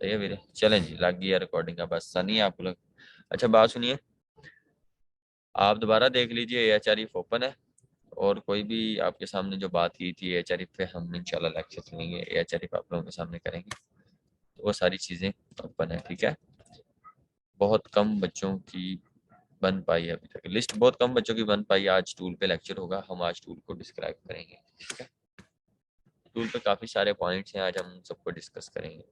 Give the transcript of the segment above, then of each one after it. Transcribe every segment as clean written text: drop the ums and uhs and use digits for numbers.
सही है मेरे। चलें जी, लग गई है रिकॉर्डिंग का, बस सनी आप लोग। अच्छा बात सुनिए, आप दोबारा देख लीजिए, एचआरएफ ओपन है। और कोई भी आपके सामने जो बात की थी एचआरएफ पे, हम इंशाल्लाह लेक्चर सुनेंगे, एचआरएफ आप लोगों के सामने करेंगे। तो वो सारी चीज़ें ओपन है, ठीक है। बहुत कम बच्चों की बन पाई है अभी तक लिस्ट, बहुत कम बच्चों की बन पाई है। आज टूल पे लेक्चर होगा, हम आज टूल को डिस्क्राइब करेंगे, ठीक है। टूल पे काफ़ी सारे पॉइंट्स हैं, आज हम सबको डिस्कस करेंगे।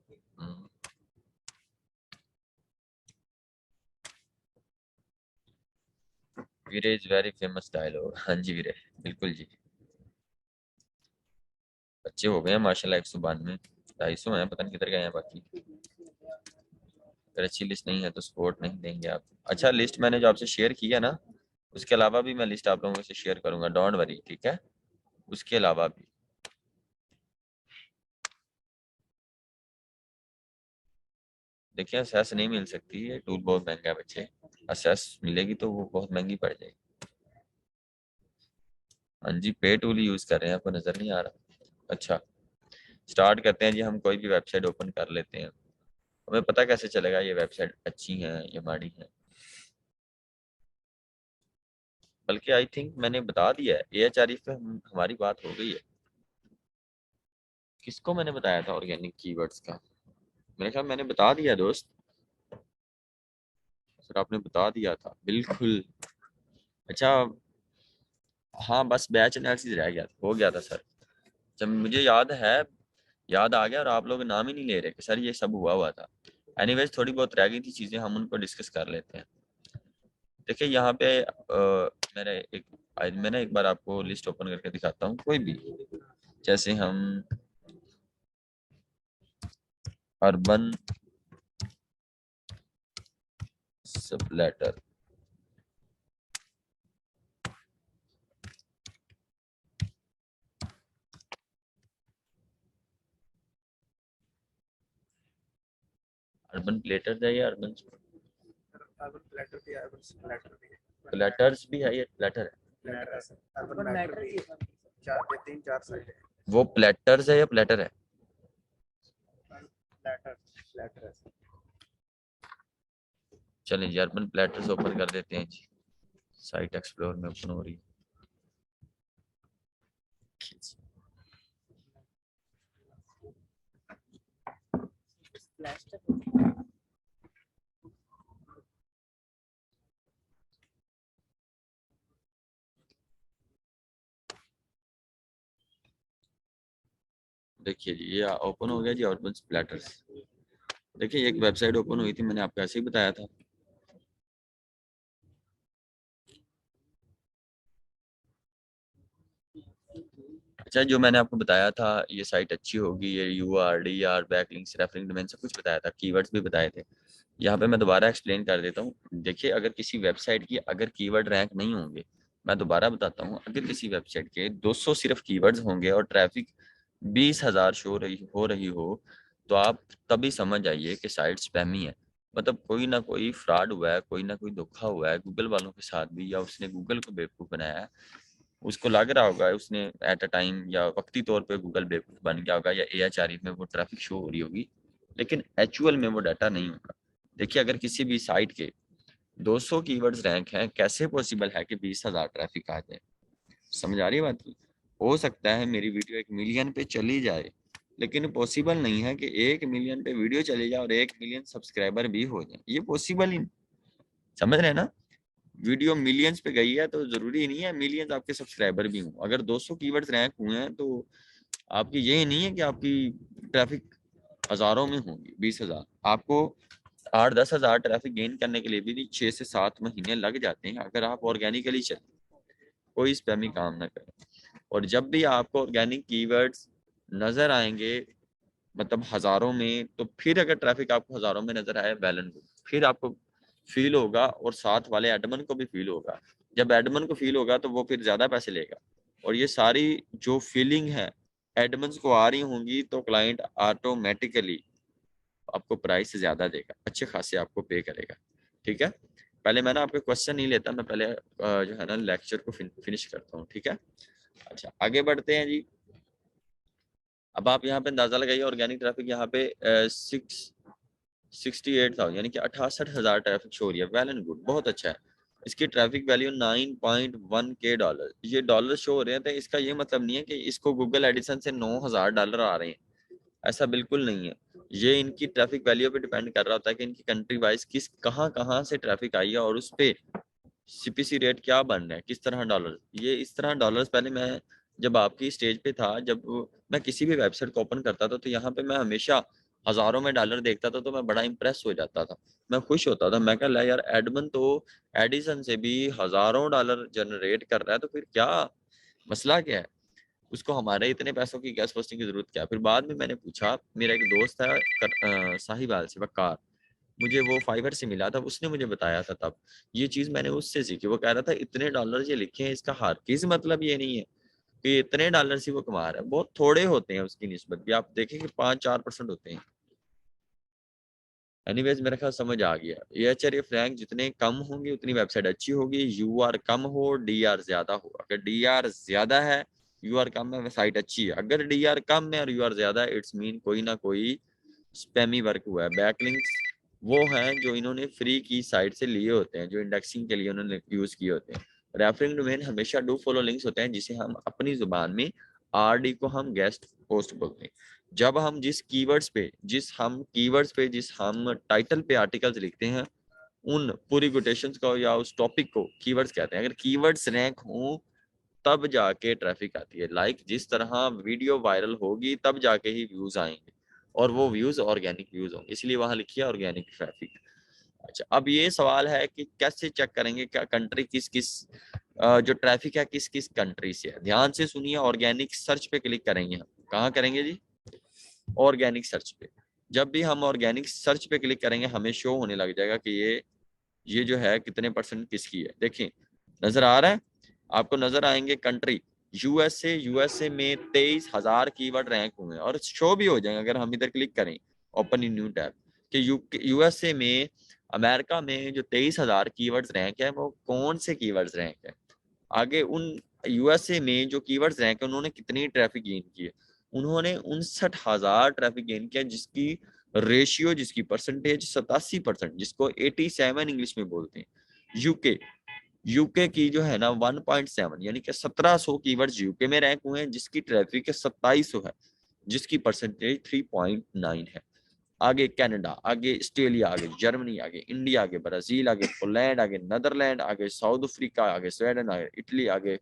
वीरे इज वेरी फेमस डायलॉग। हाँ जी वीरे, बिल्कुल जी। बच्चे हो गए हैं माशाल्लाह, 192, 250 हैं, पता नहीं किधर गए हैं बाकी। अगर अच्छी लिस्ट नहीं है तो सपोर्ट नहीं देंगे आप। अच्छा, लिस्ट मैंने जो आपसे शेयर की है ना, उसके अलावा भी मैं लिस्ट आप लोगों से शेयर करूंगा, डोंट वरी, ठीक है। उसके अलावा भी देखिए, असेस नहीं मिल सकती, ये टूल बहुत महंगा है बच्चे। असेस मिलेगी तो वो बहुत महंगी पड़ जाएगी। हाँ जी, पे टूल यूज कर रहे हैं, आपको नजर नहीं आ रहा। अच्छा, स्टार्ट करते हैं जी। हम कोई भी वेबसाइट ओपन कर लेते हैं, हमें पता कैसे चलेगा ये वेबसाइट अच्छी है या माड़ी है? बल्कि आई थिंक मैंने बता दिया है, एएचआरएफ पे हमारी बात हो गई है। किसको मैंने बताया था ऑर्गेनिक कीवर्ड्स का? मेरे ख्याल मैंने बता दिया दोस्त। सर आपने बता दिया था बिल्कुल। अच्छा, हाँ बस बैच एनालिसिस रह गया था, हो गया था सर। जब मुझे याद है, याद आ गया, और आप लोग नाम ही नहीं ले रहे कि सर ये सब हुआ हुआ था। एनीवेज थोड़ी बहुत रह गई थी चीजें, हम उनको डिस्कस कर लेते हैं। देखिए यहाँ पे मेरे एक आज मैं ना एक बार आपको लिस्ट ओपन करके दिखाता हूँ कोई भी। जैसे हम अर्बन सबलेटर, अर्बन प्लेटर है या अर्बन अर्बन प्लेटर भी है, अर्बन प्लेटर भी है, प्लेटर्स भी है, ये प्लेटर है? प्लेटर है, अर्बन मैटर भी है। चार ये 3-4 साइड है। वो प्लेटर्स है या प्लेटर है? प्लेटर प्लेटर है। चलें जी, अर्बन प्लेटर्स ओपन कर देते हैं जी। साइट एक्सप्लोर में ओपन हो रही है। देखिए जी, ये ओपन हो गया जी, अर्बन प्लेटर्स। देखिए एक वेबसाइट ओपन हुई थी, मैंने आपको ऐसे ही बताया था। अच्छा, जो मैंने आपको बताया था ये साइट अच्छी होगी, ये URL बैकलिंक्स रेफरिंग डोमेन सब कुछ बताया था, कीवर्ड्स भी बताए थे। यहाँ पे मैं दोबारा एक्सप्लेन कर देता हूँ। देखिए, अगर किसी वेबसाइट की अगर कीवर्ड रैंक नहीं होंगे, मैं दोबारा बताता हूँ, अगर किसी वेबसाइट के 200 सिर्फ कीवर्ड्स होंगे और ट्रैफिक 20,000 शो हो रही हो, तो आप तभी समझ आइए कि साइट स्पैमी है। मतलब कोई ना कोई फ्रॉड हुआ है, कोई ना कोई धोखा हुआ है गूगल वालों के साथ भी, या उसने गूगल को बेवकूफ़ बनाया है। उसको लग रहा होगा उसने एट अ टाइम या वक्ती तौर पे गूगल बेवकूफ़ बन गया होगा, या एएचआरई में वो ट्रैफिक शो हो रही होगी, लेकिन एक्चुअल में वो डाटा नहीं होगा। देखिए, अगर किसी भी साइट के 200 कीवर्ड्स रैंक हैं, कैसे पॉसिबल है कि 20,000 ट्रैफिक आ जाए? समझ आ रही है बात की? हो सकता है मेरी वीडियो 1 मिलियन पे चली जाए, लेकिन पॉसिबल नहीं है कि 1 मिलियन पे वीडियो चली जाए और 1 मिलियन सब्सक्राइबर भी हो जाए, ये पॉसिबल ही नहीं। समझ रहे हैं ना? वीडियो मिलियंस पे गई है तो जरूरी नहीं है मिलियंस आपके सब्सक्राइबर भी हों। अगर 200 कीवर्ड्स रैंक हुए हैं तो आपकी यही नहीं है कि आपकी ट्रैफिक हजारों में होंगी, 20,000। आपको 8-10 हज़ार ट्रैफिक गेन करने के लिए भी 6 से 7 महीने लग जाते हैं, अगर आप ऑर्गेनिकली चलें, कोई स्पैमी काम ना करें। और जब भी आपको ऑर्गेनिक कीवर्ड्स नजर आएंगे, मतलब हजारों में, तो फिर अगर ट्रैफिक आपको हजारों में नजर आए, वेल एंड गुड, फिर आपको फील होगा और साथ वाले एडमन को भी फील होगा। जब एडमन को फील होगा तो वो फिर ज्यादा पैसे लेगा, और ये सारी जो फीलिंग है एडमन्स को आ रही होंगी, तो क्लाइंट ऑटोमेटिकली आपको प्राइस ज्यादा देगा, अच्छे खासे आपको पे करेगा, ठीक है। पहले मैं ना आपके क्वेश्चन नहीं लेता, मैं पहले जो है ना लेक्चर को फिनिश करता हूँ, ठीक है। अच्छा, आगे बढ़ते हैं जी। अब आप यहाँ पे अंदाजा लगाइए, ऑर्गेनिक ट्रैफिक यहाँ पे 6 68,000 यानी कि 68,000 ट्रैफिक शो हो रही है। वेल एंड गुड, बहुत अच्छा है। इसकी ट्रैफिक वैल्यू 9.1 के डॉलर, ये डॉलर शो हो रहे हैं। तो इसका ये मतलब नहीं है कि इसको गूगल एडिसन से $9,000 आ रहे हैं, ऐसा बिल्कुल नहीं है। ये इनकी ट्रैफिक वैल्यू पे डिपेंड कर रहा होता है कि इनकी कंट्री वाइज किस कहाँ कहाँ से ट्रैफिक आई है और उस पे सीपीसी रेट क्या बन रहा है, किस तरह डॉलर। ये इस तरह डॉलर्स, पहले मैं जब आपकी स्टेज पे था, जब मैं किसी भी वेबसाइट को ओपन करता था तो यहाँ पे मैं हमेशा हजारों में डॉलर देखता था, तो मैं बड़ा इंप्रेस हो जाता था, मैं खुश होता था। मैं कह ला यार, एडमन तो एडिसन से भी हजारों डॉलर जनरेट कर रहा है, तो फिर क्या मसला क्या है, उसको हमारे इतने पैसों की गैस पोस्टिंग की जरूरत क्या है। फिर बाद में मैंने पूछा, मेरा एक दोस्त है साहिवाल से, वकार, मुझे वो फाइवर से मिला था, उसने मुझे बताया था तब। ये चीज मैंने उससे सीखी। वो कह रहा था इतने डॉलर ये लिखे हैं, इसका हर किस मतलब ये नहीं है कि इतने डॉलर ही वो कमा रहा है, बहुत थोड़े होते हैं उसकी निस्बत भी, आप देखें कि 5-4% होते हैं। एनीवेज, मेरा ख्याल समझ आ गया। ये एच फ्लैग जितने कम होंगे उतनी वेबसाइट अच्छी होगी। यू आर कम हो, डी आर ज्यादा हो। अगर डी आर ज्यादा है, यू आर कम है, वेबसाइट अच्छी है। अगर डी आर कम है और यू आर ज्यादा है, इट्स मीन कोई ना कोई स्पैमी वर्क हुआ है। बैकलिंक्स वो हैं जो इन्होंने फ्री की साइट से लिए होते हैं, जो इंडेक्सिंग के लिए उन्होंने यूज किए होते हैं। रेफरिंग डोमेन हमेशा डू फॉलो लिंक्स होते हैं, जिसे हम अपनी जुबान में आरडी को हम गेस्ट पोस्ट बोलते हैं। जब हम जिस हम टाइटल पे आर्टिकल्स लिखते हैं, उन पूरी कोटेशंस को या उस टॉपिक को कीवर्ड्स कहते हैं। अगर कीवर्ड्स रैंक हों तब जाके ट्रैफिक आती है। लाइक जिस तरह वीडियो वायरल होगी तब जाके ही व्यूज आएंगे, और वो व्यूज ऑर्गेनिक व्यूज होंगे, इसलिए वहां लिखिए ऑर्गेनिक ट्रैफिक। अच्छा, अब ये सवाल है कि कैसे चेक करेंगे क्या कंट्री किस किस जो ट्रैफिक है किस किस कंट्री से है। ध्यान से सुनिए, ऑर्गेनिक सर्च पे क्लिक करेंगे। हम कहाँ करेंगे जी? ऑर्गेनिक सर्च पे। जब भी हम ऑर्गेनिक सर्च पे क्लिक करेंगे, हमें शो होने लग जाएगा कि ये जो है कितने परसेंट किसकी है। देखें, नजर आ रहा है आपको? नजर आएंगे कंट्री यूएसए में 23,000 कीवर्ड रैंक हुए हैं, और शो भी हो जाएंगे अगर हम इधर क्लिक करें ओपन इन न्यू टैब कि यूएसए में, अमेरिका में जो 23,000 कीवर्ड्स रैंक है वो कौन से कीवर्ड्स रैंक है। आगे उन यूएसए में जो कीवर्ड्स रैंक है उन्होंने कितनी ट्रैफिक गेन की है। उन्होंने 59,000 ट्रैफिक गेन किया, जिसकी रेशियो, जिसकी परसेंटेज 87%, जिसको 87 इंग्लिश में बोलते हैं। यूके की जो है ना 1.7, यानी कि 1700 कीवर्ड्स यूके में रैंक हुए हैं, जिसकी ट्रैफिक है 2700 है, जिसकी परसेंटेज 3.9 है। आगे कनाडा, आगे ऑस्ट्रेलिया, आगे जर्मनी, आगे इंडिया, आगे ब्राजील, आगे पोलैंड, आगे नीदरलैंड, आगे साउथ अफ्रीका, आगे स्वीडन, आगे इटली, आगे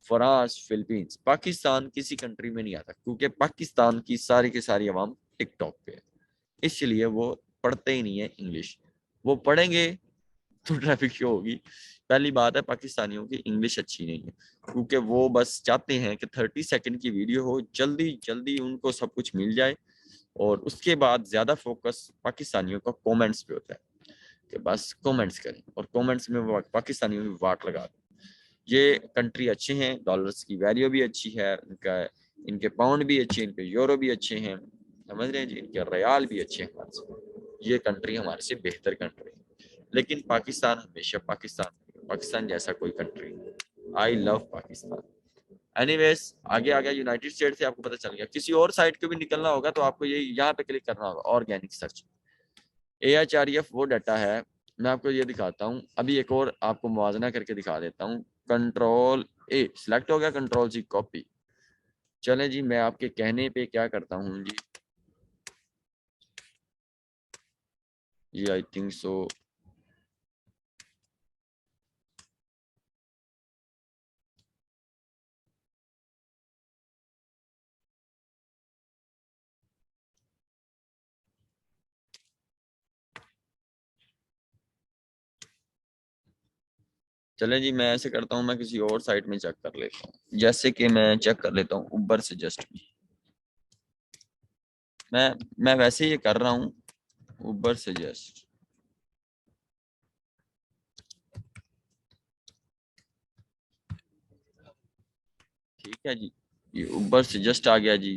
फ्रांस, फिलीपींस। पाकिस्तान किसी कंट्री में नहीं आता, क्योंकि पाकिस्तान की सारी अवाम टिकटॉक पे है, इसलिए वो पढ़ते ही नहीं है इंग्लिश। वो पढ़ेंगे तो ट्रैफिक शो होगी। पहली बात है, पाकिस्तानियों की इंग्लिश अच्छी नहीं है, क्योंकि वो बस चाहते हैं कि 30 सेकंड की वीडियो हो, जल्दी जल्दी उनको सब कुछ मिल जाए, और उसके बाद ज्यादा फोकस पाकिस्तानियों का कमेंट्स पे होता है कि बस कमेंट्स करें, और कमेंट्स में वो पाकिस्तानियों में वाट लगा दें। ये कंट्री अच्छे हैं, डॉलर्स की वैल्यू भी अच्छी है इनका, इनके पाउंड भी अच्छे हैं, इनके यूरो भी अच्छे हैं, समझ रहे हैं जी, इनके रियाल भी अच्छे हैं हमारे से। ये कंट्री हमारे से बेहतर कंट्री है। लेकिन पाकिस्तान हमेशा पाकिस्तान जैसा कोई कंट्री नहीं। I love Pakistan. एनीवेज, आगे आ गया यूनाइटेड स्टेट से, आपको पता चल गया। किसी और साइट को भी निकलना होगा तो आपको ये यहाँ पे क्लिक करना होगा, ऑर्गेनिक सर्च। AHREF वो डाटा है, मैं आपको ये दिखाता हूँ अभी, एक और आपको मुवाजना करके दिखा देता हूँ। कंट्रोल A सिलेक्ट हो गया, कंट्रोल C कॉपी। चलें जी, मैं आपके कहने पे क्या करता हूँ जी, ये आई थिंक सो। चलें जी, मैं ऐसे करता हूँ, मैं किसी और साइट में चेक कर लेता हूँ। जैसे कि मैं चेक कर लेता हूँ उबर सजेस्ट में। मैं वैसे ये कर रहा हूँ, उबर सजेस्ट। ठीक है जी, ये उबर सजेस्ट आ गया जी।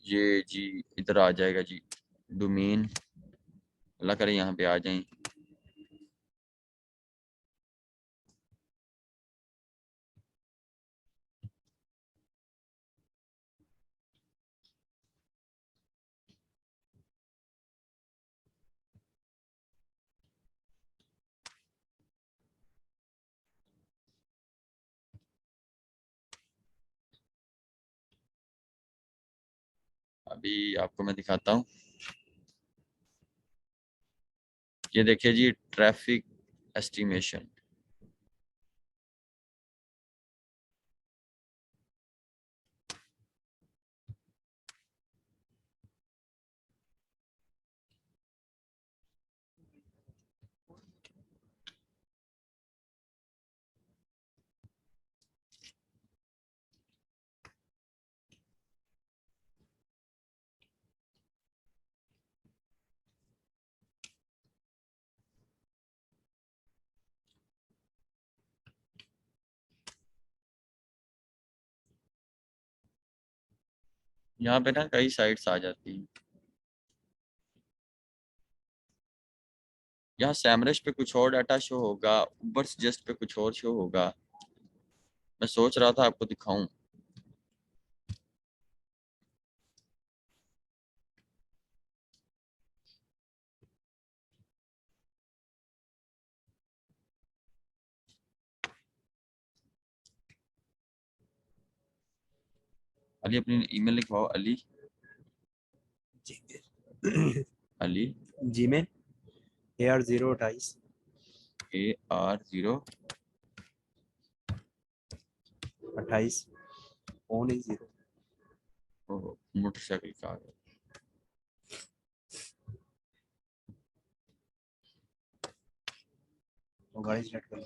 ये जी इधर आ जाएगा जी, डोमेन, अल्लाह करे यहाँ पे आ जाए। अभी आपको मैं दिखाता हूँ। ये देखिए जी, ट्रैफिक एस्टिमेशन। यहाँ पे ना कई साइट्स आ जाती हैं। यहाँ सैमरश पे कुछ और डाटा शो होगा, ऊबर सजेस्ट पे कुछ और शो होगा। मैं सोच रहा था आपको दिखाऊं। अली अपनी ईमेल लिखवाओ। अली, अली जी में AR028 AR0 28 ओन 0 मोटरसाइकिल का आ गया। गाड़ी स्टार्ट कर।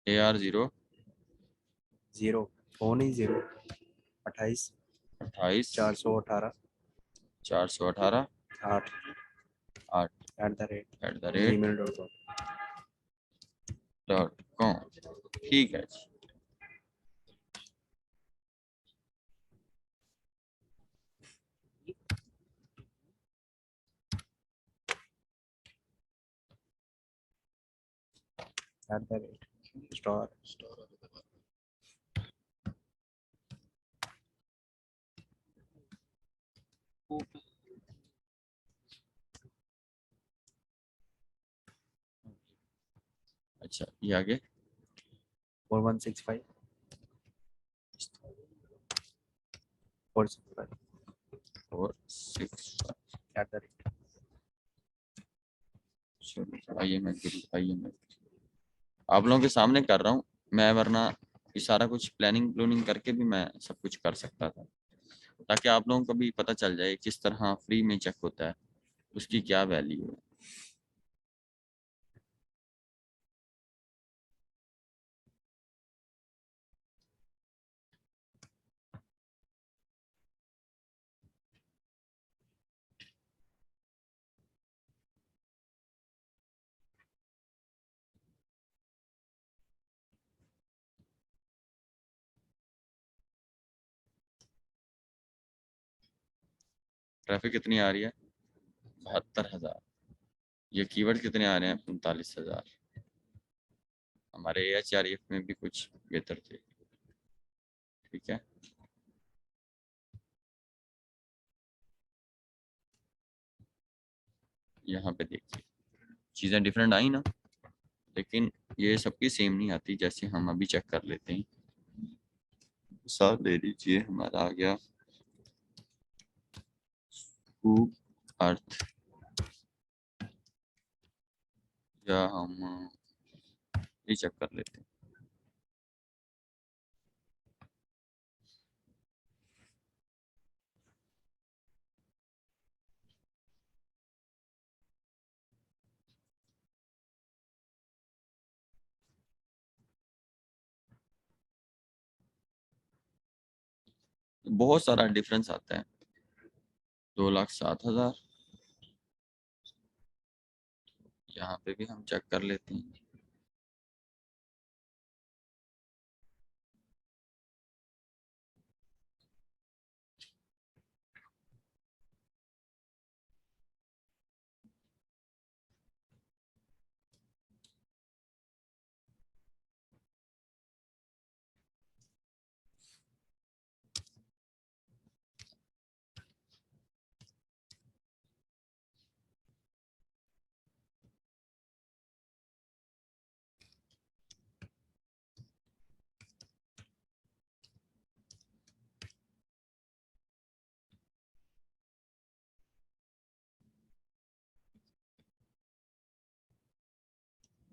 AR0 0 own 0 28 28 418 418 8 8 @gmail.com। ठीक है जी। स्टार अच्छा, ये आगे 4165 465 465। @ चलो आइए, मैं आप लोगों के सामने कर रहा हूँ मैं, वरना ये सारा कुछ प्लानिंग प्लूनिंग करके भी मैं सब कुछ कर सकता था, ताकि आप लोगों को भी पता चल जाए किस तरह फ्री में चेक होता है, उसकी क्या वैल्यू है। ट्रैफिक कितनी आ रही है? 72,000। ये कीवर्ड कितने आ रहे हैं? 45,000। हमारे AHRF में भी कुछ बेहतर थे। ठीक है, यहाँ पे देखिए चीज़ें डिफरेंट आई ना, लेकिन ये सबकी सेम नहीं आती। जैसे हम अभी चेक कर लेते हैं, साथ दे दीजिए, हमारा आ गया स्कूप अर्थ, या हम ये चेक कर लेते हैं। बहुत सारा डिफरेंस आता है। 2,07,000। यहाँ पे भी हम चेक कर लेते हैं।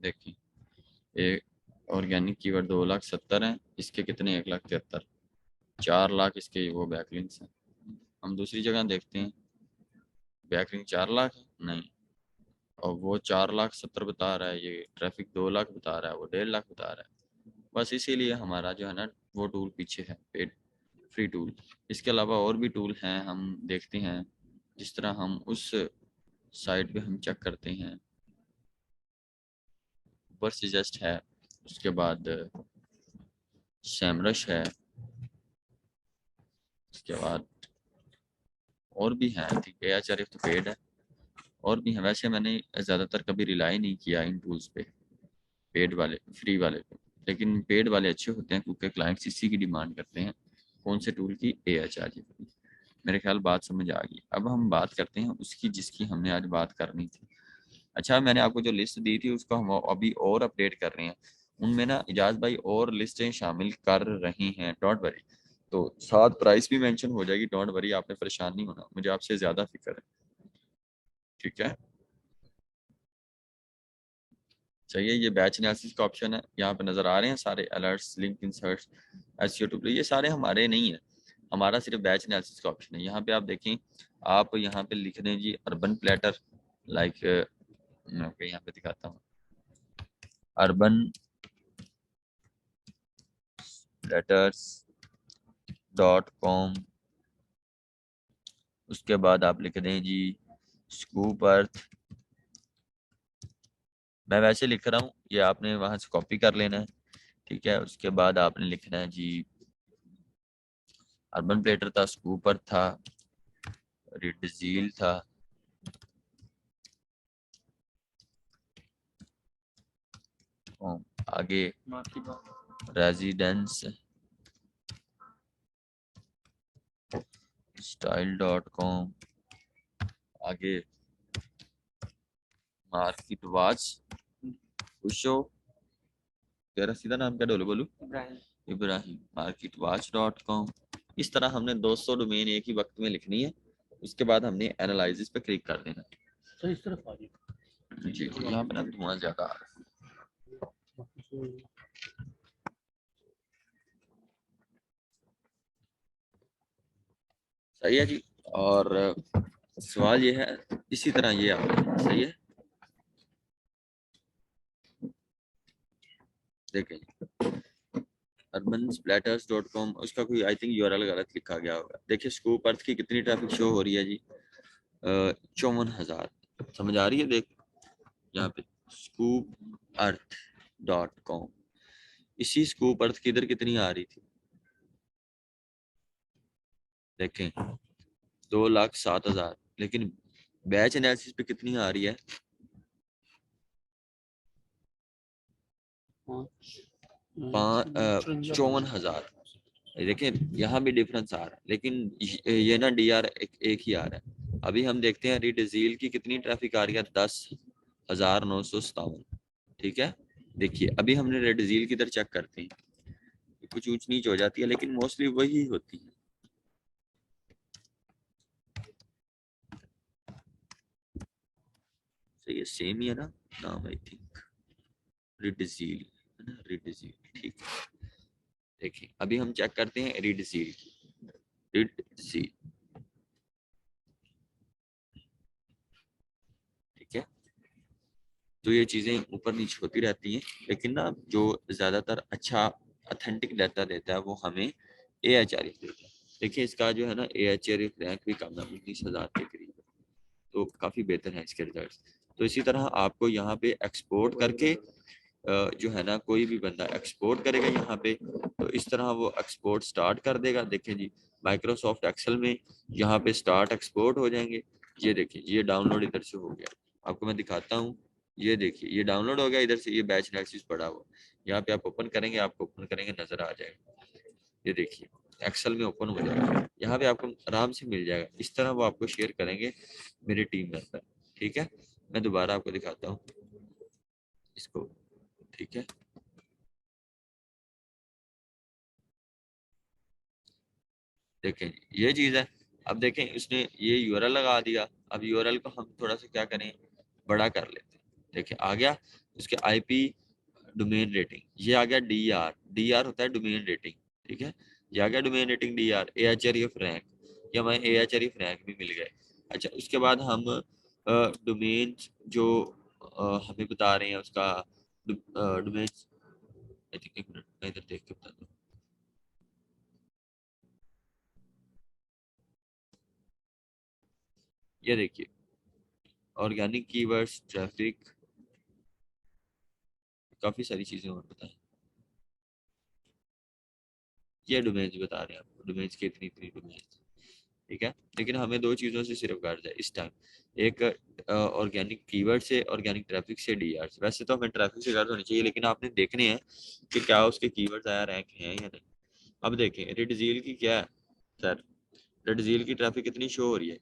देखिए ये ऑर्गेनिक कीवर्ड 2,70,000 है, इसके कितने 1,73,000, 4 लाख इसके वो बैकलिंक्स हैं। हम दूसरी जगह देखते हैं, बैकलिंक 4 लाख है नहीं, और वो 4,70,000 बता रहा है, ये ट्रैफिक 2 लाख बता रहा है, वो 1.5 लाख बता रहा है। बस इसीलिए हमारा जो है ना वो टूल पीछे है, पेड फ्री टूल। इसके अलावा और भी टूल हैं, हम देखते हैं। जिस तरह हम उस साइट पे हम चेक करते हैं, ऊपर सजेस्ट है, उसके बाद सैमरश है, उसके बाद और भी हैं, ठीक है, AHRF तो पेड है, और भी हैं। वैसे मैंने ज़्यादातर कभी रिलाई नहीं किया इन टूल्स पे, पेड वाले फ्री वाले पे, लेकिन पेड वाले अच्छे होते हैं क्योंकि क्लाइंट्स इसी की डिमांड करते हैं। कौन से टूल की? AHRF की। मेरे ख्याल बात समझ आ गई। अब हम बात करते हैं उसकी जिसकी हमने आज बात करनी थी। अच्छा, मैंने आपको जो लिस्ट दी थी उसको हम अभी और अपडेट कर रहे हैं, उनमें ना इजाज भाई और लिस्टें शामिल कर रही हैं, डोंट वरी। तो साथ प्राइस भी मेंशन हो जाएगी, डोंट वरी, आपने परेशान नहीं होना, मुझे आपसे ज़्यादा फिक्र है, ठीक है। चाहिए ये बैच एनालिसिस का ऑप्शन है, यहाँ पे नज़र आ रहे हैं सारे alerts, link inserts, SEO tool, ये सारे हमारे नहीं है, हमारा सिर्फ बैच एनालिसिस का ऑप्शन है। यहाँ पे आप देखें, आप यहाँ पे लिख दें जी अर्बन प्लेटर, लाइक मैं आपको यहाँ पे दिखाता हूँ, अर्बन प्लेटर्स .com, उसके बाद आप लिख दें जी स्कूप अर्थ। मैं वैसे लिख रहा हूँ, ये आपने वहां से कॉपी कर लेना है, ठीक है। उसके बाद आपने लिखना है जी अर्बन प्लेटर था, स्कूप अर्थ था, रिडजील था, आगे रेजिडेंस style.com, आगे मार्केट वाच, खुशो, तेरा सीधा नाम क्या, डोलो बोलू, इब्राहिम, मार्केट वाच .com। इस तरह हमने 200 डोमेन एक ही वक्त में लिखनी है। उसके बाद हमने एनालिसिस पे क्लिक कर देना। तो इस तरफ आ जी, यहाँ पे ना धुआं ज्यादा आ रहा है। सही है जी। और सवाल ये है, इसी तरह ये आप सही है, देखें urbansplatters.com, उसका कोई आई थिंक यूआरएल गलत लिखा गया होगा। देखिए स्कूप अर्थ की कितनी ट्रैफिक शो हो रही है जी, 54,000। समझ आ रही है? देख यहाँ पे स्कूप अर्थ .com, इसी स्कूप अर्थ की इधर कितनी आ रही थी, देखें 2,07,000, लेकिन बैच एनालिसिस पे कितनी आ रही है, 54,000। देखिए यहाँ भी डिफरेंस आ रहा है, लेकिन ये ना डीआर एक ही आ रहा है। अभी हम देखते हैं रिडजील की कितनी ट्रैफिक आ रही है, 10,957, ठीक है। देखिए अभी हमने रिडजील की इधर चेक करते हैं, कुछ ऊंच नीच हो जाती है लेकिन मोस्टली वही होती है। सही है, सेम ही है ना नाम, आई थिंक रिडजील है ना, रिडजील, ठीक है। देखिए अभी हम चेक करते हैं रिडजील की, रिडजील, ठीक है। तो ये चीज़ें ऊपर नीचे होती रहती हैं, लेकिन ना जो ज़्यादातर अच्छा ऑथेंटिक डाटा देता है वो हमें AHRF देता है। देखिए इसका जो है ना AHRF रैंक भी कम है, 19,000 के करीब है, तो काफ़ी बेहतर है इसके रिजल्ट। तो इसी तरह आपको यहाँ पे एक्सपोर्ट करके जो है ना, कोई भी बंदा एक्सपोर्ट करेगा यहाँ पे, तो इस तरह वो एक्सपोर्ट स्टार्ट कर देगा। देखें जी माइक्रोसॉफ्ट एक्सेल में यहाँ पे स्टार्ट एक्सपोर्ट हो जाएंगे। ये देखिए ये डाउनलोड इधर से हो गया, आपको मैं दिखाता हूँ। ये देखिए ये डाउनलोड हो गया इधर से, ये बैच एनालिसिस पड़ा हुआ, यहाँ पे आप ओपन करेंगे, आपको ओपन करेंगे नजर आ जाएगा। ये देखिए एक्सेल में ओपन हो जाएगा, यहाँ पे आपको आराम से मिल जाएगा। इस तरह वो आपको शेयर करेंगे मेरी टीम मेंबर, ठीक है। मैं दोबारा आपको दिखाता हूँ इसको, ठीक है। देखें ये चीज़ है। अब देखें उसने ये यूआरएल लगा दिया, अब यूआरएल को हम थोड़ा सा क्या करें, बड़ा कर लेते हैं। देखिए आ गया, उसके आईपी डोमेन रेटिंग, ये आ गया डीआर, डीआर होता है डोमेन रेटिंग, ठीक है, ये आ गया डोमेन रेटिंग डीआर, एएचआरएफ रैंक, ये हमें एएचआरएफ रैंक भी मिल गए। अच्छा, उसके बाद हम डोमेन जो हमें बता रहे हैं उसका डोमेन, आई थिंक, एक मिनट मैं इधर देख के बता दूं। ये देखिए, ऑर्गेनिक कीवर्ड्स, ट्रैफिक, काफी सारी चीजें और बताएं। ये डोमेन्स बता रहे हैं आपको, डोमेन्स की इतनी इतनी डोमेन्स, ठीक है। लेकिन हमें दो चीजों से सिर्फ गर्ज है इस टाइम, एक ऑर्गेनिक कीवर्ड से, ऑर्गेनिक ट्रैफिक से, डीआर से। वैसे तो हमें ट्रैफिक से गर्ज होनी चाहिए, लेकिन आपने देखने हैं कि क्या उसके कीवर्ड्स आया रैंक हैं या नहीं। अब देखें रेडजील की क्या है सर, रेडजील की ट्रैफिक कितनी शो हो रही है,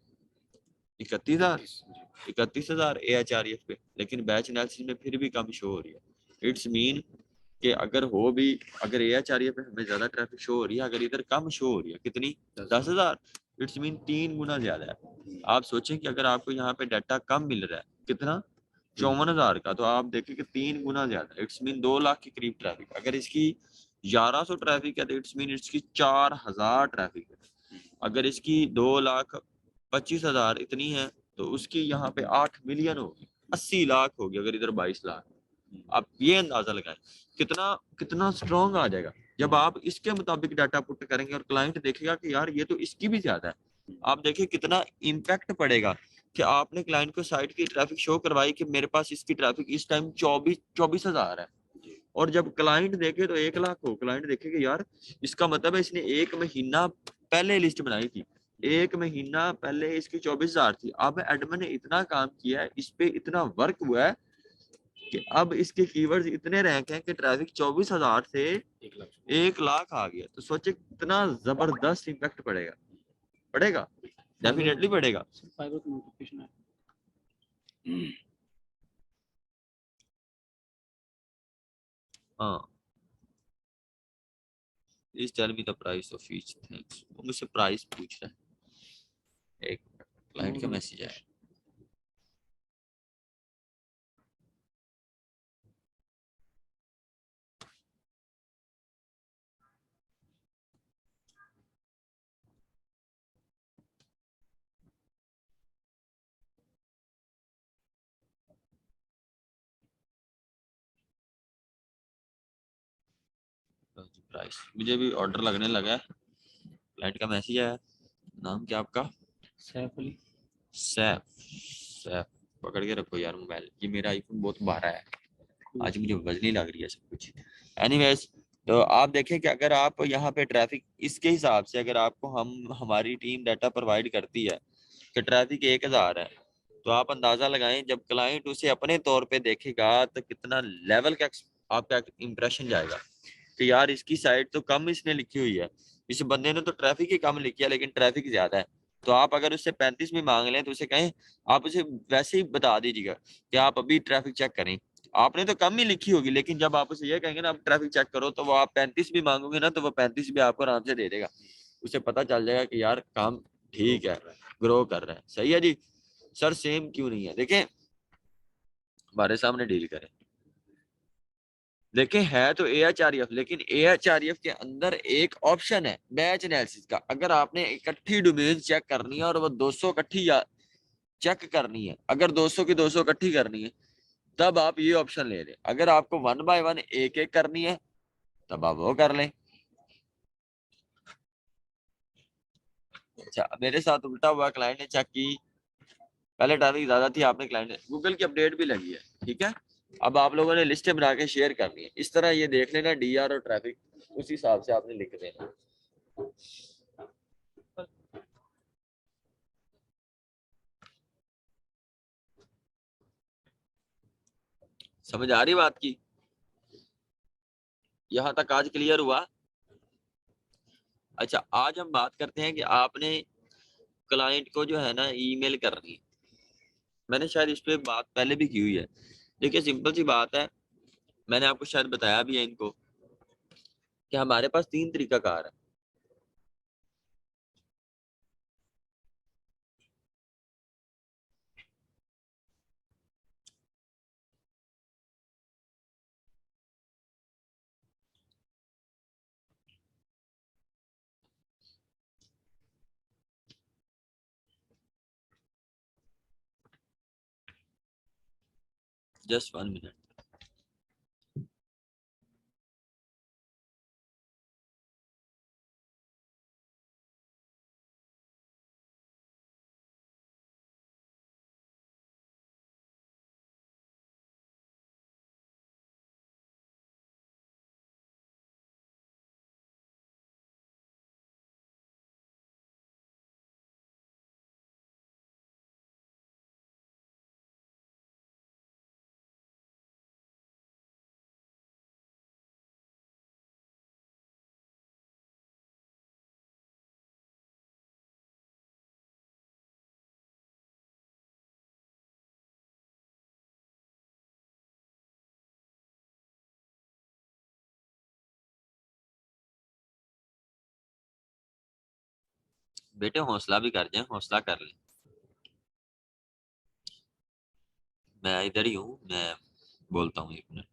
31,000 AHREF पे, लेकिन बैच एनालिसिस में फिर भी कम शो हो रही है। इट्स मीन कि अगर हो भी, अगर AHREF पे हमें ज्यादा ट्रैफिक शो हो रही है, अगर इधर कम शो हो रही है, कितनी, 10,000, इट्स मीन 3 गुना ज्यादा है। आप सोचें कि अगर आपको यहाँ पे डाटा कम मिल रहा है, कितना, 54,000 का, तो आप देखें कि 3 गुना ज्यादा, इट्स मीन 2 लाख के करीब ट्रैफिक। अगर इसकी 1100 ट्रैफिक है तो इट्स मीन इसकी 4,000 ट्रैफिक है। अगर इसकी 2,25,000 इतनी है तो उसकी यहाँ पे 8 मिलियन होगी, 80 लाख होगी, अगर इधर 22 लाख। आप ये अंदाजा लगाएं कितना कितना स्ट्रॉन्ग आ जाएगा जब आप इसके मुताबिक डाटा पुट करेंगे और क्लाइंट देखेगा कि यार ये तो इसकी भी ज्यादा है। आप देखिए कितना इम्पैक्ट पड़ेगा कि आपने क्लाइंट को साइट की ट्रैफिक शो करवाई कि मेरे पास इसकी ट्रैफिक इस टाइम 24,000 है, और जब क्लाइंट देखे तो 1 लाख हो, क्लाइंट देखे कि यार इसका मतलब है इसने 1 महीना पहले लिस्ट बनाई थी, 1 महीना पहले इसकी 24,000 थी, अब एडमिन ने इतना काम किया है, इस पे इतना वर्क हुआ है कि अब इसके कीवर्ड्स इतने रैंक हैं कि ट्रैफिक 24,000 से 1 लाख आ गया। तो सोचे कितना जबरदस्त इम्पैक्ट पड़ेगा, पड़ेगा, डेफिनेटली पड़ेगा। हाँ, please tell me the price of each things, वो मुझसे प्राइस पूछ रहा है, एक क्लाइंट का मैसेज आया। प्राइस, मुझे भी ऑर्डर लगने लगा है, क्लाइंट का मैसेज आया। नाम क्या आपका, सैफ अली, सैफ, सैफ, पकड़ के रखो यार मोबाइल, ये मेरा आईफोन बहुत भारा है, आज मुझे वजनी लग रही है सब कुछ। एनीवेज, तो आप देखें कि अगर आप यहाँ पे ट्रैफिक इसके हिसाब से, अगर आपको हमारी टीम डाटा प्रोवाइड करती है कि ट्रैफिक 1,000 है, तो आप अंदाजा लगाएं जब क्लाइंट उसे अपने तौर पे देखेगा तो कितना लेवल का आपका इंप्रेशन जाएगा कि यार इसकी साइड तो कम इसने लिखी हुई है, इस बंदे ने तो ट्रैफिक ही कम लिखी है लेकिन ट्रैफिक ज्यादा है। तो आप अगर उससे 35 भी मांग लें तो उसे कहें, आप उसे वैसे ही बता दीजिएगा कि आप अभी ट्रैफिक चेक करें, आपने तो कम ही लिखी होगी, लेकिन जब आप उसे ये कहेंगे ना आप ट्रैफिक चेक करो, तो वो आप 35 भी मांगोगे ना तो वो 35 भी आपको आराम से दे देगा। उसे पता चल जाएगा कि यार काम ठीक है, ग्रो कर रहा है, सही है जी। सर सेम क्यों नहीं है, देखें हमारे सामने डील करें, देखें है तो AHREF, लेकिन AHREF के अंदर एक ऑप्शन है बैच एनालिसिस का। अगर आपने इकट्ठी डोमेन चेक करनी है और वो 200 इकट्ठी चेक करनी है, अगर 200 की 200 इकट्ठी करनी है तब आप ये ऑप्शन ले लें, अगर आपको 1 बाय 1 एक एक करनी है तब आप वो कर लें। अच्छा, मेरे साथ उल्टा हुआ, क्लाइंट ने चेक की, पहले ट्रैफिक ज्यादा थी, आपने क्लाइंट ने गूगल की अपडेट भी लगी है, ठीक है, अब आप लोगों ने लिस्टें बना के शेयर करनी है, इस तरह ये देख लेना डीआर और ट्रैफिक, उस हिसाब से आपने लिख देना। समझ आ रही बात की, यहां तक आज क्लियर हुआ। अच्छा, आज हम बात करते हैं कि आपने क्लाइंट को जो है ना ईमेल करनी है, मैंने शायद इस पे बात पहले भी की हुई है। देखिए सिंपल सी बात है, मैंने आपको शायद बताया भी है इनको कि हमारे पास 3 तरीका कार है। Just 1 minute. बेटे हौसला भी कर जाए, हौसला कर ले। मैं इधर ही हूँ, मैं बोलता हूँ 1 मिनट।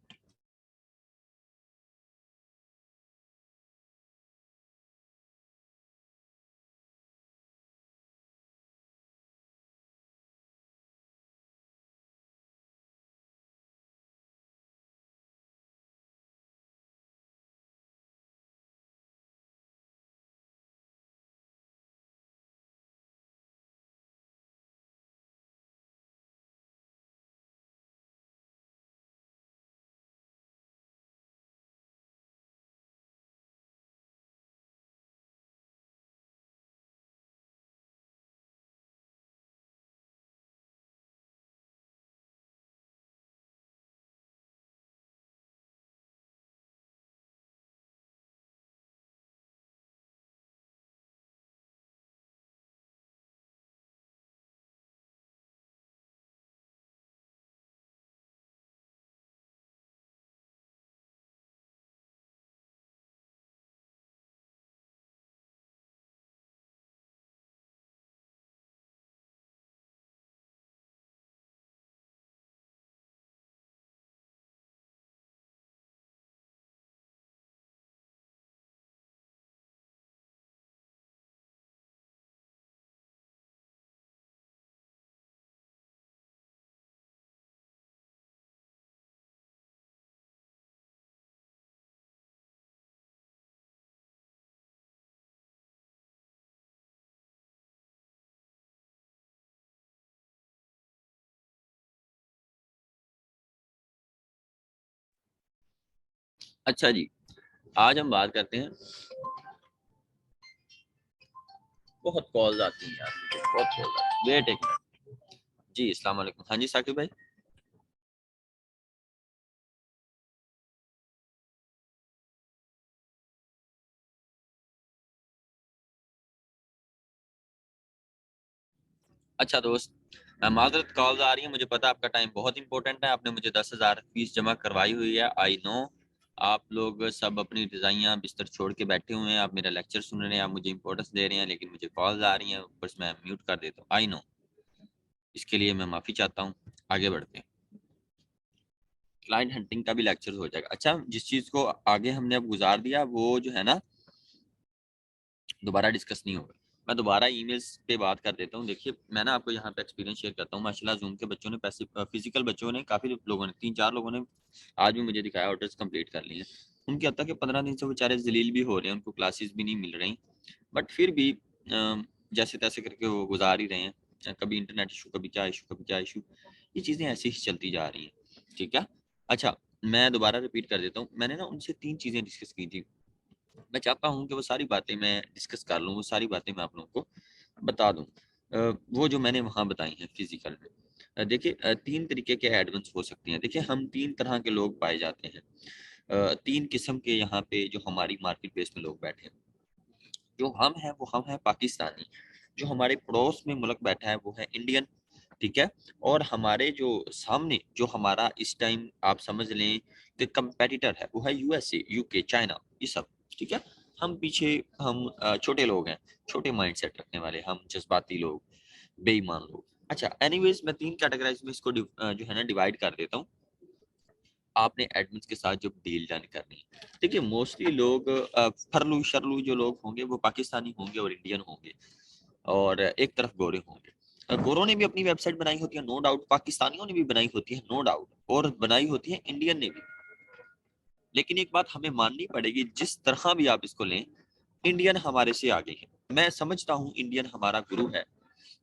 अच्छा जी, आज हम बात करते हैं। बहुत कॉल्स आती हैं यार मुझे, बहुत कॉल्स आती हैं। Wait 1 minute. जी अस्सलाम वालेकुम। हाँ जी साकिब भाई। अच्छा दोस्त, माजरत कॉल्स आ रही है, मुझे पता है आपका टाइम बहुत इंपॉर्टेंट है। आपने मुझे 10,000 फीस जमा करवाई हुई है, आई नो। आप लोग सब अपनी रजाइयाँ बिस्तर छोड़ के बैठे हुए हैं, आप मेरा लेक्चर सुन रहे हैं, आप मुझे इंपॉर्टेंस दे रहे हैं, लेकिन मुझे कॉल्स आ रही हैं, ऊपर से मैं म्यूट कर देता हूँ। आई नो, इसके लिए मैं माफ़ी चाहता हूँ। आगे बढ़ते हैं। क्लाइंट हंटिंग का भी लेक्चर हो जाएगा। अच्छा, जिस चीज़ को आगे हमने अब गुजार दिया वो जो है ना, दोबारा डिस्कस नहीं होगा। मैं दोबारा ईमेल्स पे बात कर देता हूँ। देखिए मैं ना आपको यहाँ पे एक्सपीरियंस शेयर करता हूँ। माशाल्लाह जूम के बच्चों ने, पैसे फिजिकल बच्चों ने, काफ़ी लोगों ने, 3-4 लोगों ने आज भी मुझे दिखाया ऑर्डर्स कंप्लीट कर लिए हैं। उनके अब तक के 15 दिन से बेचारे जलील भी हो रहे हैं, उनको क्लासेस भी नहीं मिल रही, बट फिर भी जैसे तैसे करके वो गुजार ही रहे हैं। कभी इंटरनेट इशू, कभी क्या इशू, कभी क्या इशू, ये चीज़ें ऐसे ही चलती जा रही हैं। ठीक है। अच्छा, मैं दोबारा रिपीट कर देता हूँ। मैंने ना उनसे 3 चीज़ें डिस्कस की थी। मैं चाहता हूँ कि वो सारी बातें मैं डिस्कस कर लूँ, वो सारी बातें मैं आप लोगों को बता दूँ। वो जो मैंने वहाँ बताई हैं फिजिकल में। देखिए 3 तरीके के एडवांस हो सकती हैं। देखिए हम 3 तरह के लोग पाए जाते हैं। 3 किस्म के यहाँ पे जो हमारी मार्केट प्लेस में लोग बैठे हैं। जो हम हैं वो हम हैं पाकिस्तानी। जो हमारे पड़ोस में मुल्क बैठा है वो है इंडियन। ठीक है। और हमारे जो सामने जो हमारा इस टाइम आप समझ लें कि कंपेटिटर है वो है यूएसए, यूके, चाइना, ये सब। ठीक है। हम पीछे, हम छोटे लोग हैं, छोटे माइंडसेट रखने वाले, हम जज्बाती लोग, बेईमान लोग। अच्छा एनीवेज, मैं 3 कैटेगराइज में इसको जो है ना डिवाइड कर देता हूँ। आपने एडमिन्स के साथ जब डील डन करनी है, देखिए मोस्टली लोग फरलू शरलू जो लोग होंगे वो पाकिस्तानी होंगे और इंडियन होंगे, और एक तरफ गोरे होंगे। गोरों ने भी अपनी वेबसाइट बनाई होती है नो डाउट, पाकिस्तानियों ने भी बनाई होती है नो डाउट, और बनाई होती है इंडियन ने भी। लेकिन एक बात हमें माननी पड़ेगी, जिस तरह भी आप इसको लें, इंडियन हमारे से आगे है। मैं समझता हूँ इंडियन हमारा गुरु है।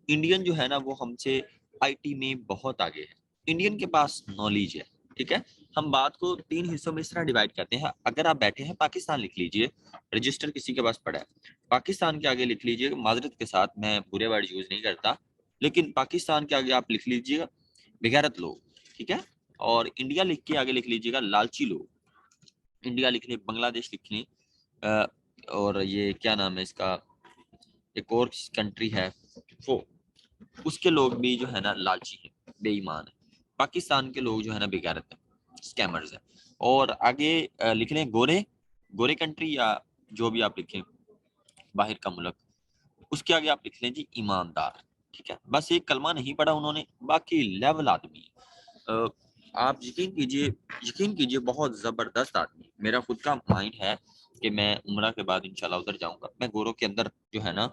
इंडियन जो है ना वो हमसे आईटी में बहुत आगे है। इंडियन के पास नॉलेज है। ठीक है, हम बात को 3 हिस्सों में इस तरह डिवाइड करते हैं। अगर आप बैठे हैं, पाकिस्तान लिख लीजिए, रजिस्टर किसी के पास पड़ा है, पाकिस्तान के आगे लिख लीजिए, माजरत के साथ मैं बुरे वर्ड यूज नहीं करता, लेकिन पाकिस्तान के आगे आप लिख लीजिएगा बेगैरत लोग। ठीक है, और इंडिया लिख के आगे लिख लीजिएगा लालची लोग। इंडिया लिख लें, बांग्लादेश लिख लें, और ये क्या नाम है इसका, एक और कंट्री है वो, उसके लोग भी जो है ना लालची है, बेईमान है। पाकिस्तान के लोग जो है ना बेगैरत है, स्कैमर्स है। और आगे लिख लें गोरे, गोरे कंट्री या जो भी आप लिखें बाहर का मुल्क, उसके आगे आप लिख लें जी ईमानदार। ठीक है, बस एक कलमा नहीं पढ़ा उन्होंने, बाकी लेवल आदमी है। आप यकीन कीजिए बहुत जबरदस्त आदमी। मेरा खुद का माइंड है कि मैं उम्रा के बाद इंशाल्लाह उधर जाऊंगा, मैं गोरों के अंदर जो है ना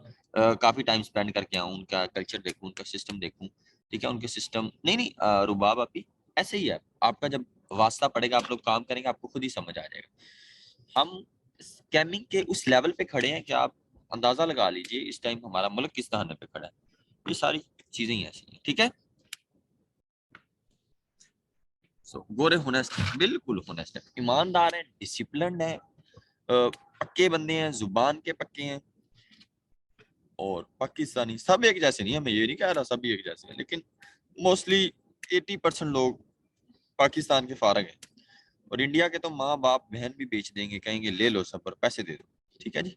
काफी टाइम स्पेंड करके आऊँ, उनका कल्चर देखूँ, उनका सिस्टम देखूँ। ठीक है, उनके सिस्टम नहीं नहीं रुबाब आपी ऐसे ही है। आपका जब वास्ता पड़ेगा, आप लोग काम करेंगे, आपको खुद ही समझ आ जाएगा। हम स्कैमिंग के उस लेवल पे खड़े हैं कि आप अंदाजा लगा लीजिए इस टाइम हमारा मुल्क किस तरह पे खड़ा है। ये सारी चीजें ही ऐसी हैं। ठीक है, गोरे होनेस्ट, बिल्कुल होनेस्ट है, ईमानदार है, डिसिप्लिन्ड है, पक्के बंदे हैं, जुबान के पक्के हैं। और पाकिस्तानी सब एक जैसे नहीं है, मैं ये नहीं कह रहा सभी एक जैसे हैं, लेकिन मोस्टली 80% लोग पाकिस्तान के फारग हैं। और इंडिया के तो माँ बाप बहन भी बेच देंगे, कहेंगे ले लो सब पर पैसे दे दो। ठीक है जी,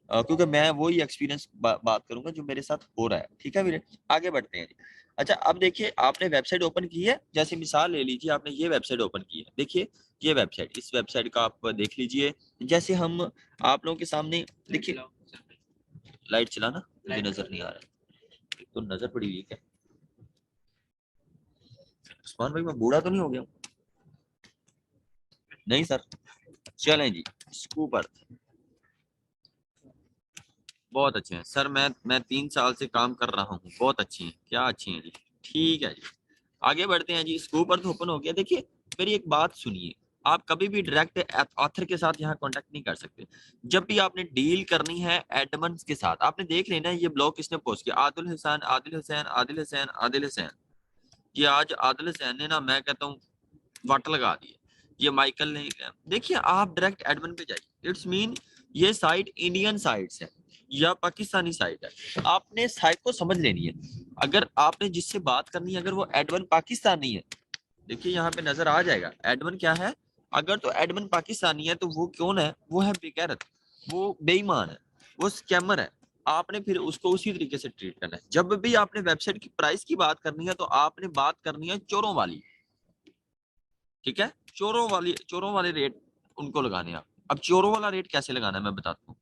क्योंकि मैं वही एक्सपीरियंस बात करूंगा जो मेरे साथ हो रहा है। ठीक है वीरे, आगे बढ़ते हैं जी। अच्छा, अब देखिए आपने वेबसाइट ओपन की है, जैसे मिसाल ले लीजिए आपने ये वेबसाइट ओपन की है, देखिए ये वेबसाइट, इस वेबसाइट का आप देख लीजिए। जैसे हम आप लोगों के सामने, देखिए लाइट चलाना, मुझे नजर नहीं आ रहा, तो नजर पड़ी हुई है क्या उस्मान भाई, मैं बूढ़ा तो नहीं हो गया? नहीं सर, चलें जी। स्कूपर बहुत अच्छे हैं सर, मैं 3 साल से काम कर रहा हूँ, बहुत अच्छी हैं। क्या अच्छी हैं जी, ठीक है जी, आगे बढ़ते हैं जी। स्कूपर तो ओपन हो गया। देखिए मेरी एक बात सुनिए, आप कभी भी डायरेक्ट ऑथर के साथ यहाँ कांटेक्ट नहीं कर सकते। जब भी आपने डील करनी है एडमंस के साथ, आपने देख लेना ये ब्लॉग किसने पोस्ट किया, आदिल हुसैन, आदिल हुसैन, आदिल हुसैन, आदिल हुसैन। ये आज आदिल हुसैन ने ना, मैं कहता हूँ वाट लगा दिए। ये माइकल ने, देखिए आप डायरेक्ट एडमिन पे जाइए, इट्स मीन ये साइट इंडियन साइट्स है या पाकिस्तानी साइट है, आपने साइट को समझ लेनी है। अगर आपने जिससे बात करनी है, अगर वो एडमिन पाकिस्तानी है, देखिए यहाँ पे नजर आ जाएगा एडमिन क्या है। अगर तो एडमिन पाकिस्तानी है तो वो कौन है, वो है बेगैरत, वो बेईमान है, वो स्कैमर है। आपने फिर उसको उसी तरीके से ट्रीट करना है। जब भी आपने वेबसाइट की प्राइस की बात करनी है तो आपने बात करनी है चोरों वाली। ठीक है, चोरों वाले रेट उनको लगाने हैं आप। अब चोरों वाला रेट कैसे लगाना है मैं बताता हूँ।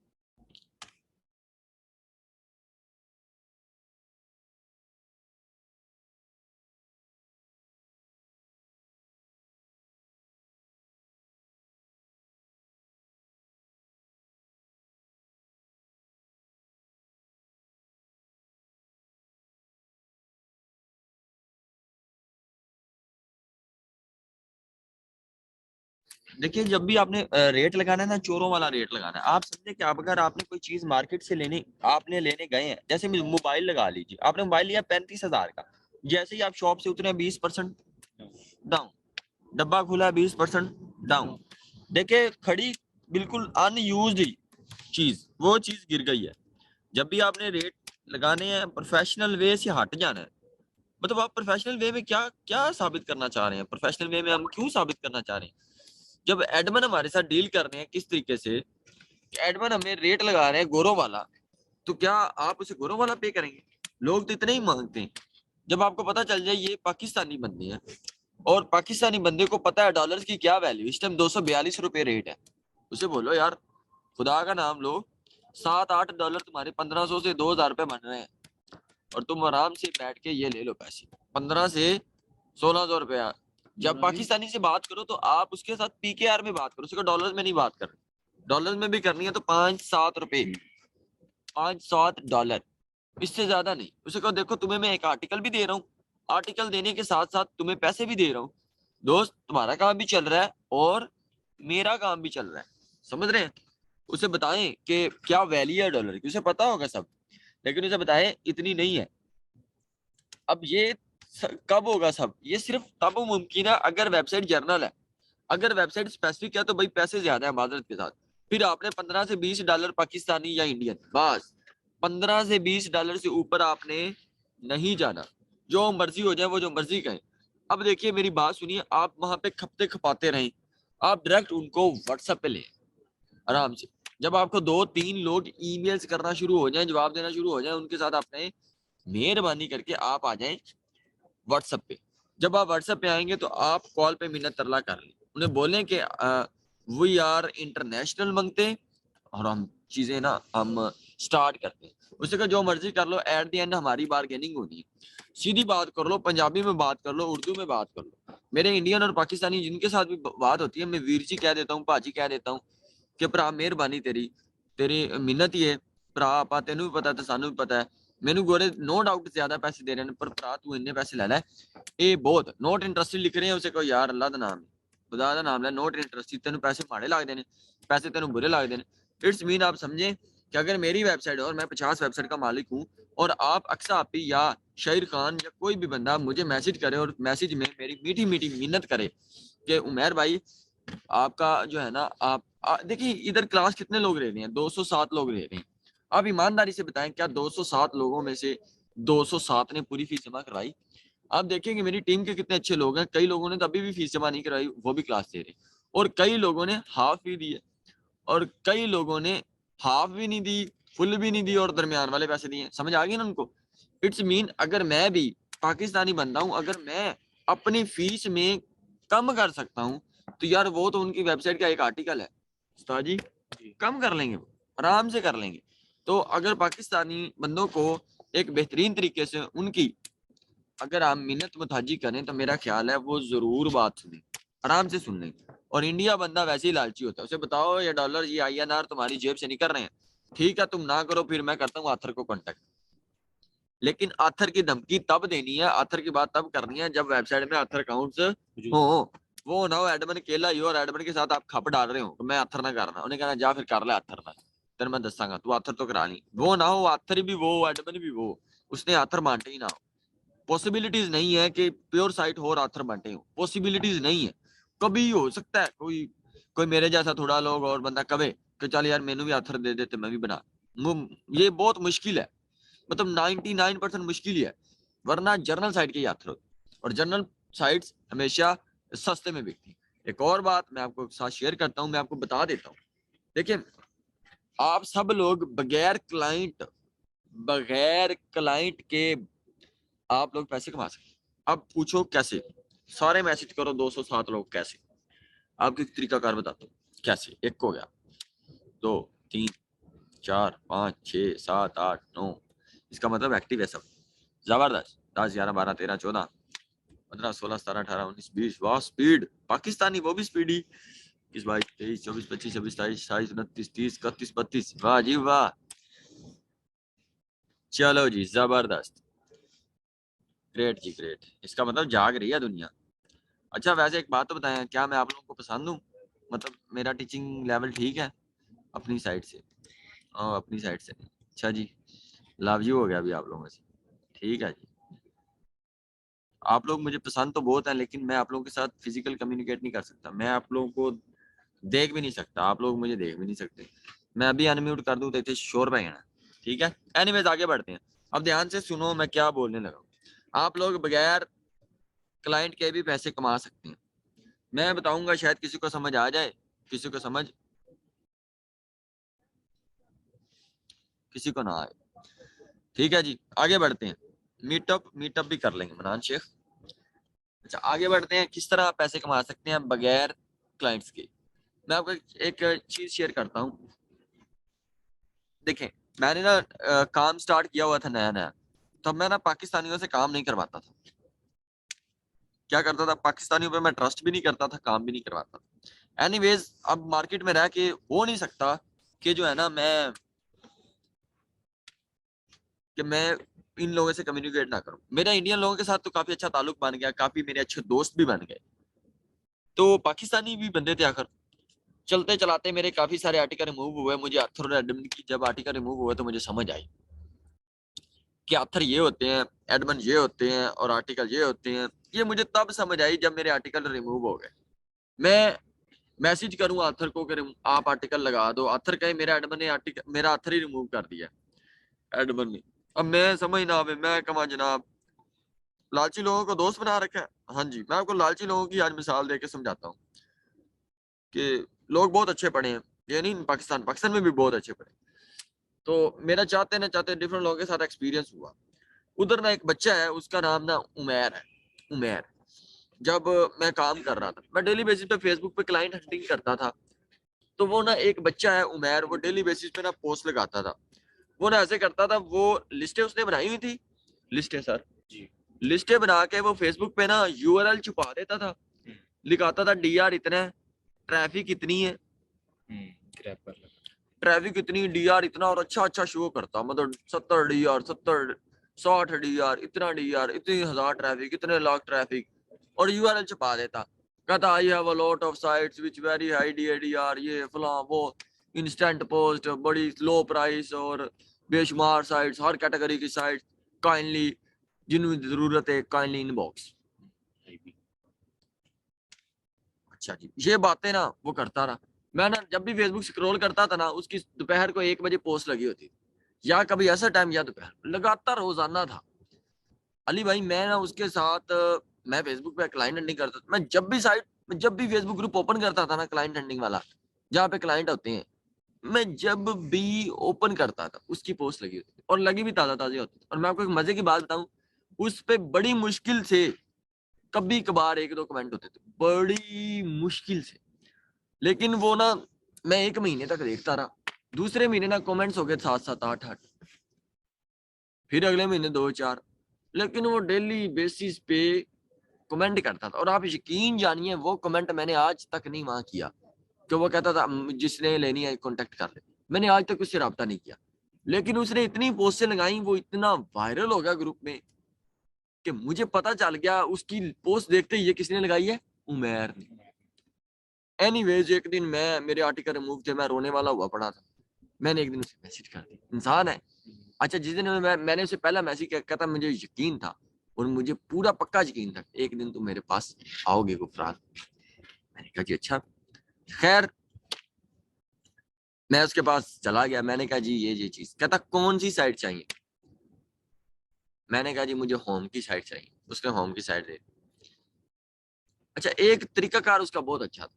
देखिए जब भी आपने रेट लगाना है ना, चोरों वाला रेट लगाना है। आप समझे कि आप अगर आपने कोई चीज मार्केट से लेने गए हैं, जैसे मोबाइल लगा लीजिए, आपने मोबाइल लिया 35,000 का, जैसे ही आप शॉप से उतरे 20% डाउन, डब्बा खुला 20% डाउन, देखिए खड़ी बिल्कुल अनयूज्ड चीज, वो चीज गिर गई है। जब भी आपने रेट लगाने हैं प्रोफेशनल वे से हट जाना है। मतलब आप प्रोफेशनल वे में क्या क्या साबित करना चाह रहे हैं, प्रोफेशनल वे में हम क्यों साबित करना चाह रहे हैं? जब एडमन हमारे साथ डील कर रहे हैं किस तरीके से, एडमन हमें रेट लगा रहे हैं गोरो वाला, तो क्या आप उसे गोरो वाला पे करेंगे? लोग तो इतने ही मांगते हैं। जब आपको पता चल जाए ये पाकिस्तानी बंदे हैं, और पाकिस्तानी बंदे को पता है डॉलर की क्या वैल्यू, इस टाइम 242 रुपए रेट है, उसे बोलो यार खुदा का नाम लो, $7-8 तुम्हारे 1500 से 2000 रुपए बन रहे हैं, और तुम आराम से बैठ के ये ले लो पैसे, 15 से 1600 रुपया। जब पाकिस्तानी से बात करो तो आप उसके साथ पीकेआर में बात करो, उसको डॉलर में नहीं बात कर रहे। डॉलर में भी करनी है तो $5-7, $5-7 इससे ज्यादा नहीं। उसे कहो देखो तुम्हें मैं एक आर्टिकल भी दे रहा हूँ, आर्टिकल देने के साथ साथ तुम्हें पैसे भी दे रहा हूँ, दोस्त तुम्हारा काम भी चल रहा है और मेरा काम भी चल रहा है, समझ रहे हैं। उसे बताएं कि क्या वैल्यू है डॉलर की, उसे पता होगा सब, लेकिन उसे बताएं इतनी नहीं है। अब ये कब होगा सब, ये सिर्फ तब मुमकिन है अगर वेबसाइट जर्नल है। अगर वेबसाइट स्पेसिफिक है तो भाई पैसे ज्यादा है माजरत के साथ, फिर आपने 15 से 20 डॉलर पाकिस्तानी या इंडियन, बस 15 से 20 डॉलर से ऊपर आपने नहीं जाना। जो मर्जी हो जाए, वो जो मर्जी कहें। अब देखिए मेरी बात सुनिए, आप वहां पे खपते खपाते रहें, आप डायरेक्ट उनको व्हाट्सएप पे ले आराम से। जब आपको 2-3 लोग ईमेल्स करना शुरू हो जाएं, जवाब देना शुरू हो जाए, उनके साथ आपने मेहरबानी करके आप आ जाएं व्हाट्सएप पे। जब आप व्हाट्सएप पे आएंगे तो आप कॉल पे मिन्नत तरला कर लें, उन्हें बोलें कि वी आर इंटरनेशनल मांगते हैं और हम चीजें ना हम स्टार्ट करते हैं। उससे का जो मर्जी कर लो, एट द एंड हमारी बार्गेनिंग होनी है। सीधी बात कर लो, पंजाबी में बात कर लो, उर्दू में बात कर लो। मेरे इंडियन और पाकिस्तानी जिनके साथ भी बात होती है, मैं वीर जी कह देता हूँ, भाजी कह देता हूँ कि भरा मेहरबानी तेरी, तेरी मिन्नत ही है भरा, आपा तेनू भी पता है सानू भी पता है, मैनू गोरे नो डाउट ज्यादा पैसे दे रहे हैं, पर भरा तू इन्ने पैसे ले लै, ये बहुत नॉट इंटरेस्टेड लिख रहे हैं। उसे कोई यार अल्लाह का नाम है, खुदा का नाम है, नॉट इंटरेस्टेड, तेन पैसे माड़े लगते हैं, पैसे तेन बुरे लगते हैं। इट्स मीन आप समझे कि अगर मेरी वेबसाइट है और मैं 50 वेबसाइट का मालिक हूँ और आप अक्सा आपी या शाहिर खान या कोई भी बंदा मुझे मैसेज करे और मैसेज में मेरी मीठी मीठी मिन्नत करे कि उमैर भाई आपका जो है ना, आप देखिए इधर क्लास कितने लोग रह रहे हैं, 207 लोग रह रहे हैं। आप ईमानदारी से बताएं क्या 207 लोगों में से 207 ने पूरी फीस जमा करवाई? आप देखेंगे मेरी टीम के कितने अच्छे लोग हैं, कई लोगों ने तो अभी भी फीस जमा नहीं करवाई, वो भी क्लास दे रहे, और कई लोगों ने हाफ भी दी है, और कई लोगों ने हाफ भी नहीं दी, फुल भी नहीं दी, और दरमियान वाले पैसे दिए। समझ आ गई ना उनको? इट्स मीन अगर मैं भी पाकिस्तानी बंदा हूं, अगर मैं अपनी फीस में कम कर सकता हूं, तो यार वो तो उनकी वेबसाइट का एक आर्टिकल है उस्ताद जी, कम कर लेंगे वो, आराम से कर लेंगे। तो अगर पाकिस्तानी बंदों को एक बेहतरीन तरीके से उनकी अगर आप मिन्नत मुताजी करें, तो मेरा ख्याल है वो जरूर बात सुने, आराम से सुन लें। और इंडिया बंदा वैसे ही लालची होता है, उसे बताओ ये डॉलर ये INR तुम्हारी जेब से निकल रहे हैं, ठीक है तुम ना करो, फिर मैं करता हूँ आथर को कांटेक्ट। लेकिन आथर की धमकी तब देनी है, आथर की बात तब करनी है जब वेबसाइट में आथर अकाउंट्स हो। वो ना हो एडमिन अकेला ही हो और एडमिन के साथ आप खप डाल रहे हो तो मैं आथर ना करना, उन्हें कहना जा फिर कर ले आथर ना, तेरे मैं दसांगा तू आथर तो करा ली। वो ना हो आथर भी वो एडमिन भी वो, उसने आथर मांटे ही ना हो। पॉसिबिलिटीज नहीं है कि प्योर साइट हो और आथर बांटे हो, पॉसिबिलिटीज नहीं है। कभी हो सकता है कोई कोई मेरे जैसा थोड़ा लोग और बंदा कहे कि चल यार मैनू भी आथर दे देते मैं भी बना, ये बहुत मुश्किल है, मतलब 99% मुश्किल ही है। वरना जर्नल साइट के ही आथर होते, और जर्नल साइट्स हमेशा सस्ते में बिकती है। एक और बात मैं आपको साथ शेयर करता हूँ, मैं आपको बता देता हूँ। देखिए आप सब लोग बगैर क्लाइंट के आप लोग पैसे कमा सकते हैं। अब पूछो कैसे? सारे मैसेज करो 207 लोग कैसे? आपको एक तरीकाकार बताता हूँ कैसे। एक हो गया, 2 3 4 5 6 7 8 9, इसका मतलब एक्टिव है सब, जबरदस्त। 10 11 12 13 14 15 16 17 18 19 20, वाह स्पीड पाकिस्तानी, वो भी स्पीडी। 21 22 23 24 25 26 27 28 29 30 31 32, वाह जी वाह, चलो जी जबरदस्त, ग्रेट जी ग्रेट। इसका मतलब जाग रही है दुनिया। अच्छा वैसे एक बात तो बताएं, क्या मैं आप लोगों को पसंद हूँ? मतलब मेरा टीचिंग लेवल ठीक है अपनी साइड से? हाँ अपनी साइड से। अच्छा जी, लव यू हो गया अभी आप लोगों से, ठीक है जी। आप लोग मुझे पसंद तो बहुत है, लेकिन मैं आप लोगों के साथ फिजिकल कम्युनिकेट नहीं कर सकता, मैं आप लोगों को देख भी नहीं सकता, आप लोग मुझे देख भी नहीं सकते। मैं अभी अनम्यूट कर दूं तो इतने शोर पे है, ठीक है। एनीवेज आगे बढ़ते हैं। अब ध्यान से सुनो मैं क्या बोलने लगा हूं। आप लोग बगैर क्लाइंट के भी पैसे कमा सकते हैं, मैं बताऊंगा, शायद किसी को समझ आ जाए, किसी को समझ, किसी को ना आए। ठीक है जी आगे बढ़ते हैं। मीटअप भी कर लेंगे मनान शेख। अच्छा आगे बढ़ते हैं, किस तरह आप पैसे कमा सकते हैं बगैर क्लाइंट्स के। मैं आपको एक चीज शेयर करता हूँ। देखें मैंने ना काम स्टार्ट किया हुआ था नया नया, तब मैं ना पाकिस्तानियों से काम नहीं करवाता था। क्या करता था, पाकिस्तानियों पे मैं ट्रस्ट भी नहीं करता था, काम भी नहीं करवाता था। एनीवेज अब मार्केट में रह के हो नहीं सकता कि जो है ना मैं कि मैं इन लोगों से कम्युनिकेट ना करूं। मेरा इंडियन लोगों के साथ तो काफी अच्छा ताल्लुक बन गया, काफी मेरे अच्छे दोस्त भी बन गए। तो पाकिस्तानी भी बंदे थे आखिर। चलते चलाते मेरे काफी सारे आर्टिकल रिमूव हुए। मुझे अर्थर और एडमिन की जब आर्टिकल रिमूव हुए तो मुझे समझ आई कि अर्थर ये होते हैं, एडमिन ये होते हैं और आर्टिकल ये होते हैं। ये मुझे तब समझ आई जब मेरे आर्टिकल रिमूव हो गए। मैं मैसेज करूं आर्थर को कि आप आर्टिकल लगा दो, आर्थर कहे मेरा एडमिन ने आर्टिकल, मेरा आर्थर ही रिमूव कर दिया एडमिन ने। अब मैं समझ ना आवे, मैं कमा जनाब लालची लोगों को दोस्त बना रखा है। हाँ जी, मैं आपको लालची लोगों की आज मिसाल देके समझाता हूँ कि लोग बहुत अच्छे पढ़े हैं, ये नहीं पाकिस्तान, पाकिस्तान में भी बहुत अच्छे पढ़े। तो मेरा चाहते ना चाहते डिफरेंट लोगों के साथ एक्सपीरियंस हुआ। उधर ना एक बच्चा है, उसका नाम ना उमैर है, उमैर। जब मैं काम कर रहा था, मैं डेली बेसिस पे फेसबुक पे क्लाइंट हंटिंग करता था, तो वो ना एक बच्चा है उमैर, वो डेली बेसिस पे ना पोस्ट लगाता था। वो ना ऐसे करता था, वो लिस्टें उसने बनाई हुई थी, लिस्टें सर जी। लिस्टें बना के वो फेसबुक पे ना यूआरएल छुपा देता था, लिखाता था डीआर इतना है, ट्रैफिक इतनी है, ग्रैब कर लो। ट्रैफिक इतनी, डीआर इतना, और अच्छा अच्छा शो करता, मतलब 70 डीआर, 70 60 डीआर, इतना डीआर, इतनी 1000 ट्रैफिक, इतने लाख ट्रैफिक, और यूआरएल छुपा देता। कहता I have a lot of sites which very high DR, ये फलां वो, इंस्टेंट पोस्ट, बड़ी लो प्राइस और बेशुमार साइट्स, हर कैटेगरी की साइट्स, काइंडली जिन्हें जरूरत है काइंडली इनबॉक्स। अच्छा जी, ये बातें ना वो करता रहा। मैं ना जब भी फेसबुक स्क्रॉल करता था ना, उसकी दोपहर को 1 बजे पोस्ट लगी होती, या कभी ऐसा टाइम या दोपहर, लगातार रोजाना था। अली भाई मैं ना उसके साथ मैं फेसबुक पे क्लाइंट हंटिंग करता था। मैं जब भी फेसबुक ग्रुप ओपन करता था ना, क्लाइंट हंटिंग वाला, जहाँ पे क्लाइंट होते हैं, मैं जब भी ओपन करता था उसकी पोस्ट लगी होती थी, और लगी भी ताजा ताजा होती थी। और मैं आपको एक मजे की बात बताऊं, उस पे बड़ी मुश्किल से कभी कभार 1-2 कमेंट होते थे, बड़ी मुश्किल से। लेकिन वो ना मैं 1 महीने तक देखता रहा, दूसरे महीने ना कमेंट्स हो गए 7-7 8-8, फिर अगले महीने 2-4। लेकिन वो डेली बेसिस पे कमेंट करता था, और आप यकीन जानिए वो कमेंट मैंने आज तक नहीं वहां किया। तो वो कहता था जिसने लेनी है कांटेक्ट कर ले, मैंने आज तक उससे रब्ता नहीं किया। लेकिन उसने इतनी पोस्टें लगाई, वो इतना वायरल हो गया ग्रुप में कि मुझे पता चल गया उसकी पोस्ट देखते ही ये किसने लगाई है, उमैर ने। एनीवेज एक दिन मैं, मेरे आर्टिकल रिमूव थे, मैं रोने वाला हुआ पड़ा था। मैंने एक दिन उसे मैसेज कर दिया, इंसान है। अच्छा, जिस दिन मैंने उसे पहला मैसेज किया था, मुझे यकीन था और मुझे पूरा पक्का यकीन था एक दिन तुम मेरे पास आओगे गुफरान। मैंने कहा जी अच्छा। खैर मैं उसके पास चला गया, मैंने कहा जी ये चीज। कहता कौन सी साइट चाहिए? मैंने कहा जी मुझे होम की साइट चाहिए। उसने होम की साइट दे। अच्छा, एक तरीकाकार उसका बहुत अच्छा था,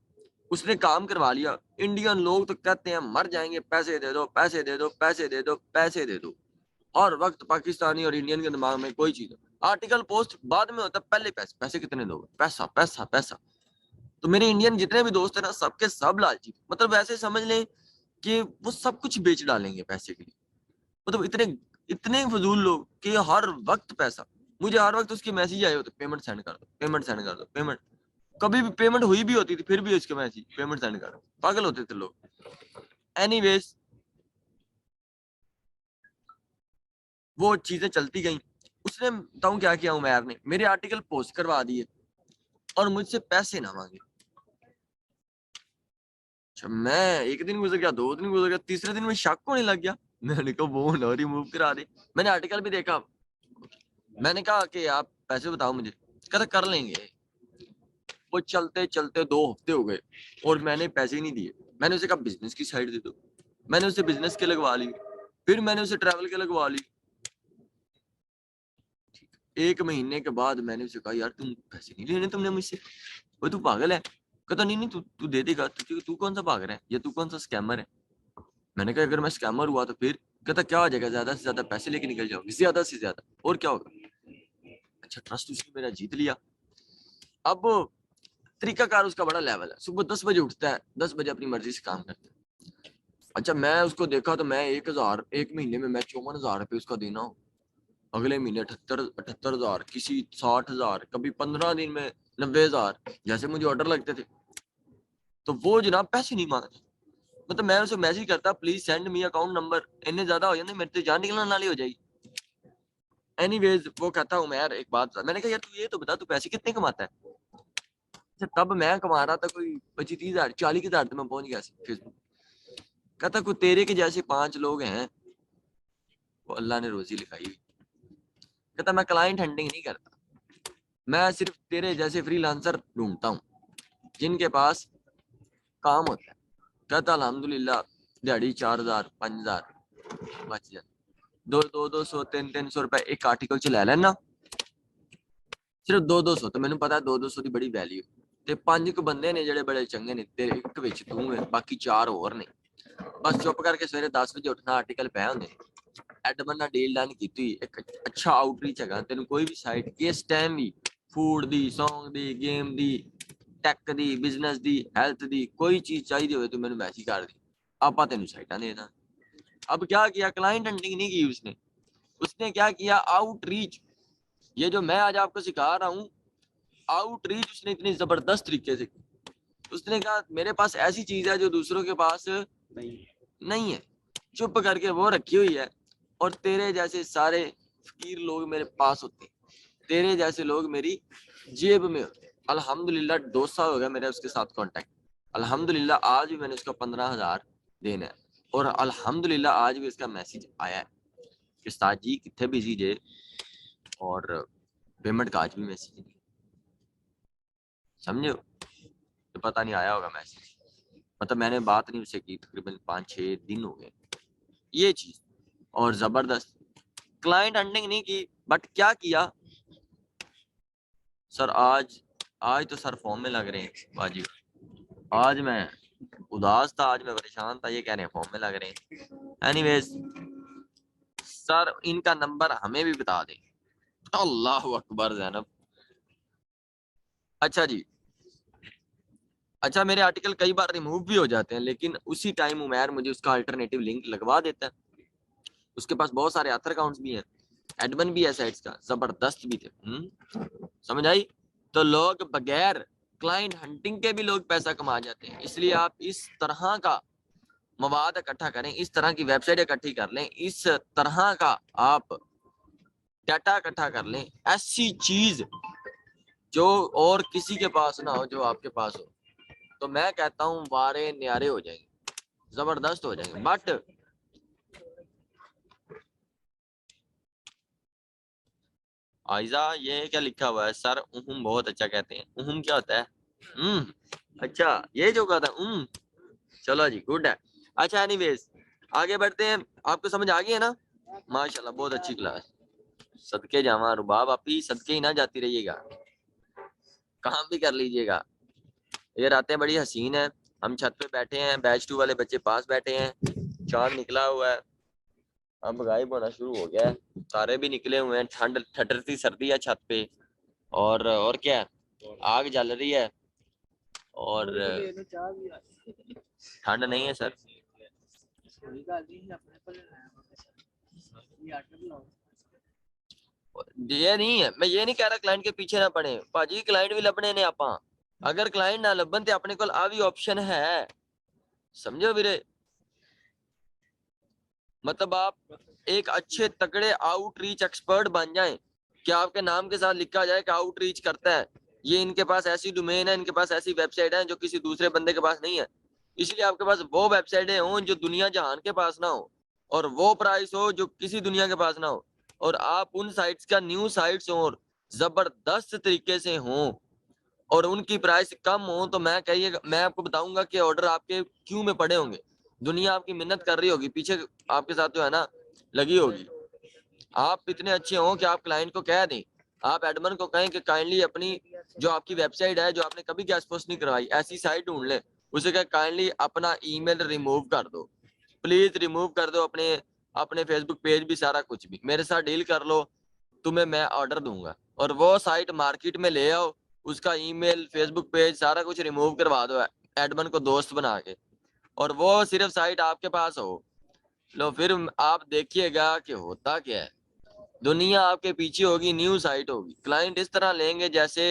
उसने काम करवा लिया। इंडियन लोग तो कहते हैं मर जाएंगे, पैसे दे दो, पैसे दे दो, पैसे दे दो, पैसे दे दो। और वक्त पाकिस्तानी और इंडियन के दिमाग में कोई चीज, आर्टिकल पोस्ट बाद में होता, पहले पैसे, पैसे कितने दोगे, पैसा पैसा पैसा। तो मेरे इंडियन जितने भी दोस्त है ना, सबके सब लालची, मतलब वैसे समझ लें कि वो सब कुछ बेच डालेंगे पैसे के लिए। मतलब इतने इतने फजूल लोग कि हर वक्त पैसा। मुझे हर वक्त उसके मैसेज आए होते, पेमेंट सेंड कर दो, पेमेंट सेंड कर दो, पेमेंट। कभी भी पेमेंट हुई भी होती थी, फिर भी उसके मैसेज, पेमेंट सेंड कर दो। पागल होते थे लोग। एनीवेज वो चीजें चलती गई। उसने बताऊं क्या किया उमैर ने, मेरे आर्टिकल पोस्ट करवा दिए और मुझसे पैसे ना मांगे। अच्छा, मैं एक दिन गुजर गया, 2 दिन गुजर गया, तीसरे दिन में शक होने लग गया। मैंने कहा वो ना रिमूव करा दे। मैंने आर्टिकल भी देखा, मैंने कहा कि आप पैसे बताओ मुझे। कहता कर लेंगे। वो चलते चलते 2 हफ्ते हो गए और मैंने पैसे ही नहीं दिए। मैंने उसे कहा बिजनेस की साइड दे दो, मैंने उसे बिजनेस के लगवा ली, फिर मैंने उसे ट्रैवल के लगवा ली। 1 महीने के बाद मैंने उसे कहा यार तुम पैसे नहीं लेने तुमने मुझसे, वो तू पागल है? कहता नहीं नहीं, तू तू दे देगा। तू कौन सा पागल है, या तू कौन सा स्कैमर है? मैंने कहा अगर मैं स्कैमर हुआ तो फिर? कहता क्या हो जाएगा, ज्यादा से ज्यादा पैसे लेके निकल जाओगे, ज्यादा से ज्यादा, और क्या होगा। अच्छा, ट्रस्ट उसने मेरा जीत लिया। अब तरीकाकार उसका बड़ा लेवल है, सुबह 10 बजे उठता है, 10 बजे अपनी मर्जी से काम करता है। अच्छा, मैं उसको देखा तो मैं 1,000, 1 महीने में मैं 54,000 रुपये उसका देना हो, अगले महीने 78,000, किसी 60,000, कभी 15 दिन में 90,000, जैसे मुझे ऑर्डर लगते थे। तो वो जनाब पैसे नहीं मांगता। मतलब मैं उसे मैसेज करता please send me account number, इन्ने ज्यादा हो जाते मेरे तो जान निकलने वाली हो जाएगी। एनीवेज वो कहता हूँ मैं यार एक बात, मैंने कहा यार तू ये तो बता तू पैसे कितने कमाता है। अच्छा, तब मैं कमा रहा था कोई 25-30 हज़ार 40 हज़ार तक मैं पहुंच गया फेसबुक। कहता कोई तेरे के जैसे 5 लोग हैं वो अल्लाह ने रोजी लिखाई हुई। कहता मैं क्लाइंट हंटिंग नहीं करता, मैं सिर्फ तेरे जैसे फ्रीलांसर ढूंढता हूँ जिनके पास काम होता है। कहता अल्हम्दुलिल्लाह दिहाड़ी 4,000 5,000 बच जाए, 200 300 रुपए एक आर्टिकल च लै लैना, सिर्फ 200 तो मैंने पता है 200 की बड़ी वैल्यू। ते 5 क बंदे ने ਜਿਹੜੇ बड़े चंगे ने, तेरे एक विच तू है, बाकी 4 ਹੋਰ ਨੇ। बस चुप करके सवेरे 10 ਵਜੇ ਉੱਠਣਾ, ਆਰਟੀਕਲ ਪਏ ਹੁੰਦੇ ਨੇ, ਐਡਮਨ ਨਾਲ ਡੀਲ ਡਨ ਕੀਤੀ ਹੋਈ, ਇੱਕ ਅੱਛਾ ਆਊਟਰੀਚ ਹੈਗਾ। ਤੈਨੂੰ ਕੋਈ ਵੀ ਸਾਈਟ ਕਿਸ ਟਾਈਮ ਵੀ ਫੂਡ ਦੀ, ਸੌਂਗ ਦੀ, ਗੇਮ ਦੀ, ਟੈਕ ਦੀ, ਬਿਜ਼ਨਸ ਦੀ, ਹੈਲਥ ਦੀ, ਕੋਈ ਚੀਜ਼ ਚਾਹੀਦੀ ਹੋਵੇ ਤੂੰ ਮੈਨੂੰ ਮੈਸੇਜ ਕਰ ਦੇ, ਆਪਾਂ ਤੈਨੂੰ ਸਾਈਟਾਂ ਦੇ ਦਾਂ। अब क्या किया, क्लाइंट हंटिंग नहीं की उसने, उसने क्या किया, आउटरीच। ये जो मैं आज आपको सिखा रहा हूँ आउटरीच उसने इतनी जबरदस्त तरीके से की। उसने कहा मेरे पास ऐसी चीज है जो दूसरों के पास नहीं है, चुप करके वो रखी हुई है, और तेरे जैसे सारे फकीर लोग मेरे पास होते हैं, तेरे जैसे लोग मेरी जेब में होते हैं। अल्हम्दुलिल्लाह 2 साल हो गया मेरे उसके साथ कांटेक्ट। अल्हम्दुलिल्लाह आज भी मैंने उसको 15,000 देना है, और अल्हम्दुलिल्लाह आज भी उसका मैसेज आया है कि उस्ताद जी कितने बिजी जे, और पेमेंट का आज भी मैसेज नहीं, समझे हो? तो पता नहीं आया होगा मैसेज, मतलब मैंने बात नहीं उससे की तकरीबन 5-6 दिन हो गए ये चीज। और जबरदस्त क्लाइंट हंटिंग नहीं की, बट क्या किया सर, आज तो सर फॉर्म में लग रहे हैं बाजी, आज मैं उदास था, आज मैं परेशान था, ये कह रहे हैं फॉर्म में लग रहे हैं। एनीवेज सर इनका नंबर हमें भी बता दें। अल्लाह अकबर ज़ैनब। अच्छा जी, अच्छा मेरे आर्टिकल कई बार रिमूव भी हो जाते हैं, लेकिन उसी टाइम उमैर मुझे उसका अल्टरनेटिव लिंक लगवा देता है। उसके पास बहुत सारे ऑथर अकाउंट्स भी हैं, एडमिन भी है साइट्स का, जबरदस्त भी थे। समझ आई? तो लोग बगैर क्लाइंट हंटिंग के भी लोग पैसा कमा जाते हैं। इसलिए आप इस तरह का मवाद इकट्ठा करें, इस तरह की वेबसाइट इकट्ठी कर लें, इस तरह का आप डाटा इकट्ठा कर लें, ऐसी चीज जो और किसी के पास ना हो, जो आपके पास हो, तो मैं कहता हूँ वारे न्यारे हो जाएंगे, जबरदस्त हो जाएंगे। बट आयजा ये क्या लिखा हुआ है सर, बहुत अच्छा कहते हैं, क्या होता है? अच्छा ये जो कहता है चलो जी गुड है। अच्छा एनीवेज आगे बढ़ते हैं, आपको समझ आ गई है ना? माशाल्लाह बहुत अच्छी क्लास, सदके जावा रुबाब, आप ही सदके ही ना जाती रहिएगा, काम भी कर लीजिएगा। ये रातें बड़ी हसीन है, हम छत पे बैठे हैं, बैच 2 वाले बच्चे पास बैठे हैं, चांद निकला हुआ है, अब गायब होना शुरू हो गया है, तारे भी निकले हुए हैं, ठंड ठटरती सर्दी है छत पे, और क्या है, आग जल रही है, और ठंड नहीं है सर। ये नहीं है, मैं ये नहीं कह रहा क्लाइंट के पीछे ना पड़े भाजी, क्लाइंट भी लभने ने आपां, अगर क्लाइंट ना लभन ते अपने कोल आ भी ऑप्शन है, समझो वीरे। मतलब आप एक अच्छे तगड़े आउटरीच एक्सपर्ट बन जाएं कि आपके नाम के साथ लिखा जाए कि आउटरीच करता है, ये इनके पास ऐसी डोमेन है, इनके पास ऐसी वेबसाइट है जो किसी दूसरे बंदे के पास नहीं है। इसलिए आपके पास वो वेबसाइटें हों जो दुनिया जहान के पास ना हो, और वो प्राइस हो जो किसी दुनिया के पास ना हो, और आप उन साइट्स का न्यू साइट्स और जबरदस्त तरीके से हों, और उनकी प्राइस कम हो, तो मैं कहिएगा, मैं आपको बताऊंगा कि ऑर्डर आपके क्यू में पड़े होंगे, दुनिया आपकी मिन्नत कर रही होगी, पीछे आपके साथ जो है ना लगी होगी। आप इतने अच्छे हो कि आप क्लाइंट को कह दें, आप एडमिन को कहें कि काइंडली अपनी जो आपकी वेबसाइट है जो आपने कभी गेस्ट पोस्ट नहीं करवाई, ऐसी साइट ढूंढ ले, उसे कह काइंडली अपना ईमेल रिमूव कर दो, प्लीज रिमूव कर दो, अपने अपने फेसबुक पेज भी, सारा कुछ भी, मेरे साथ डील कर लो, तुम्हें मैं ऑर्डर दूंगा, और वो साइट मार्केट में ले आओ, उसका ईमेल फेसबुक पेज सारा कुछ रिमूव करवा दो एडमिन को दोस्त बना के, और वो सिर्फ साइट आपके पास हो। लो फिर आप देखिएगा कि होता क्या है, दुनिया आपके पीछे होगी, न्यू साइट होगी, क्लाइंट इस तरह लेंगे जैसे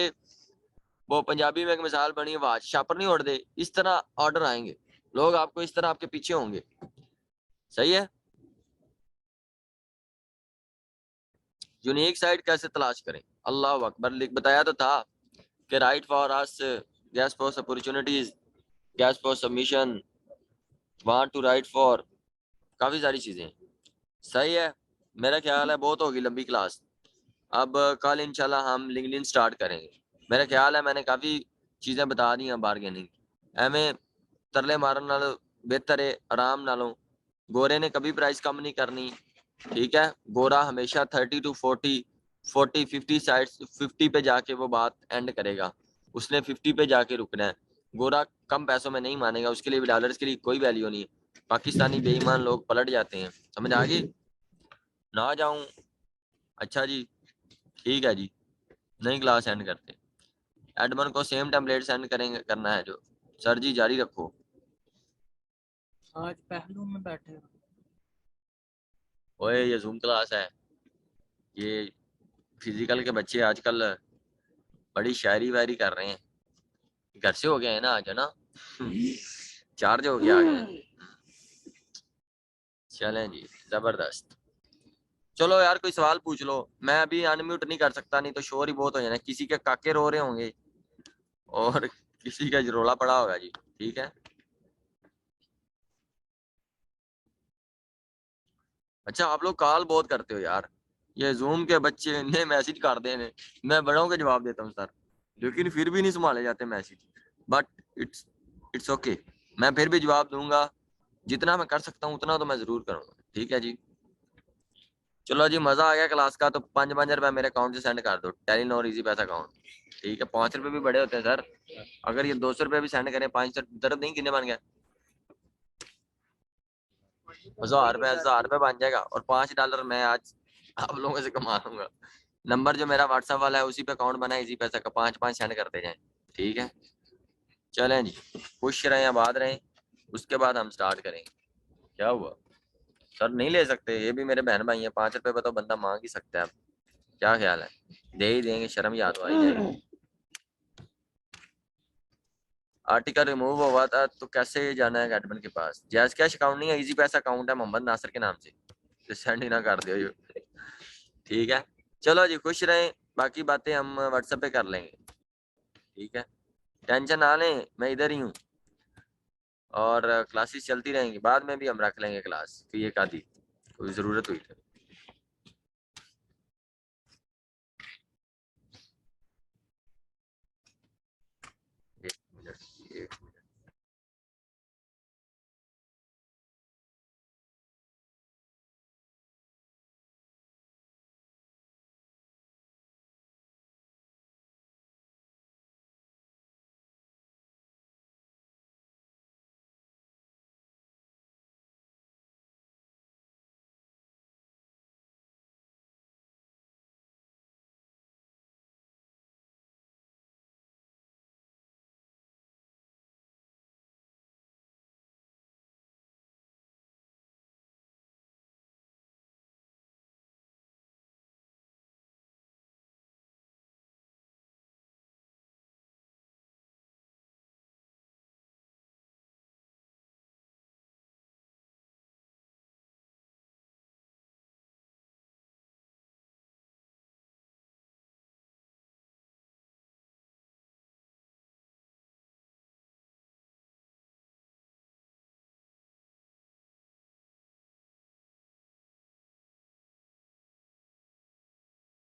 वो पंजाबी में एक मिसाल बनी, वाच छापर नहीं उड़ दे, इस तरह ऑर्डर आएंगे, लोग आपको इस तरह आपके पीछे होंगे। सही है? यूनिक साइट कैसे तलाश करें? अल्लाह अकबर, लिख बताया तो था कि write for us, guest for opportunities, guest for submission, want to write for, काफ़ी सारी चीज़ें। सही है, मेरा ख्याल है बहुत होगी लंबी क्लास। अब कल इंशाल्लाह हम लिंक्डइन स्टार्ट करेंगे। मेरा ख्याल है मैंने काफ़ी चीज़ें बता दी हैं बारगेनिंग। एवें तरले मारन नालों बेहतर है आराम नालों। गोरे ने कभी प्राइस कम नहीं करनी, ठीक है। गोरा हमेशा 30 to 40 50 साइड्स 50 पे जाके वो बात एंड करेगा, उसने 50 पे जाके रुकना है। गोरा कम पैसों में नहीं मानेगा, उसके लिए भी डॉलर्स के लिए कोई वैल्यू नहीं है। पाकिस्तानी बेईमान लोग पलट जाते हैं, समझ आ गई ना? जाऊं? अच्छा जी, ठीक है जी, नई क्लास एंड करते। एडमन को सेम टेम्पलेट सेंड करेंगे, करना है जो। सर जी जारी रखो। आज पहलू में बैठे हो। ओए ये जूम क्लास है, ये फिजिकल के बच्चे आजकल बड़ी शायरी वायरी कर रहे हैं। घर से हो गया है ना आज, है ना? चार्ज हो गया आ गए। चलें जी, जबरदस्त। चलो यार कोई सवाल पूछ लो, मैं अभी अनम्यूट नहीं कर सकता, नहीं तो शोर ही बहुत हो जाना। किसी के काके रो रहे होंगे और किसी का रोला पड़ा होगा जी, ठीक है। अच्छा आप लोग कॉल बहुत करते हो यार, ये जूम के बच्चे ने मैसेज कर देने, मैं बड़ों के जवाब देता हूँ सर, लेकिन फिर भी नहीं संभाले जाते message. But it's it's okay, मैं फिर भी जवाब दूंगा, जितना मैं कर सकता हूँ उतना तो मैं जरूर करूंगा, ठीक है जी। चलो जी, मजा आ गया क्लास का। तो 5 रुपए मेरे अकाउंट से सेंड कर दो, टेलीनॉर इजी पैसा अकाउंट, ठीक है। 5 रुपए भी बड़े होते हैं सर, अगर ये 200 रुपए भी सेंड करें, 5 दर्द नहीं कितने बन गया? 1000 रुपए बन जाएगा, और $5 मैं आज आप लोगों से कमा लूंगा। नंबर जो मेरा व्हाट्सएप वाला है उसी पे अकाउंट बना है इजी पैसा का, 5 सेंड करते जाएं, ठीक है। चलें जी, खुश रहें आबाद रहें, उसके बाद हम स्टार्ट करेंगे। क्या हुआ सर? नहीं ले सकते? ये भी मेरे बहन भाई हैं, 5 रुपए पे तो बंदा मांग ही सकता है। अब क्या ख्याल है? दे ही देंगे, शर्म याद आ ही जाएगी। आर्टिकल रिमूव हुआ था तो कैसे जाना है एडमिन के पास? जैस कैश अकाउंट नहीं है, इजी पैसा अकाउंट है मोहम्मद नासिर के नाम से, सेंड ही ना कर दियो, ठीक है। चलो जी, खुश रहें, बाकी बातें हम व्हाट्सएप पे कर लेंगे, ठीक है। टेंशन ना लें, मैं इधर ही हूँ, और क्लासेस चलती रहेंगी, बाद में भी हम रख लेंगे क्लास, फिर एक आधी कोई ज़रूरत हुई तो।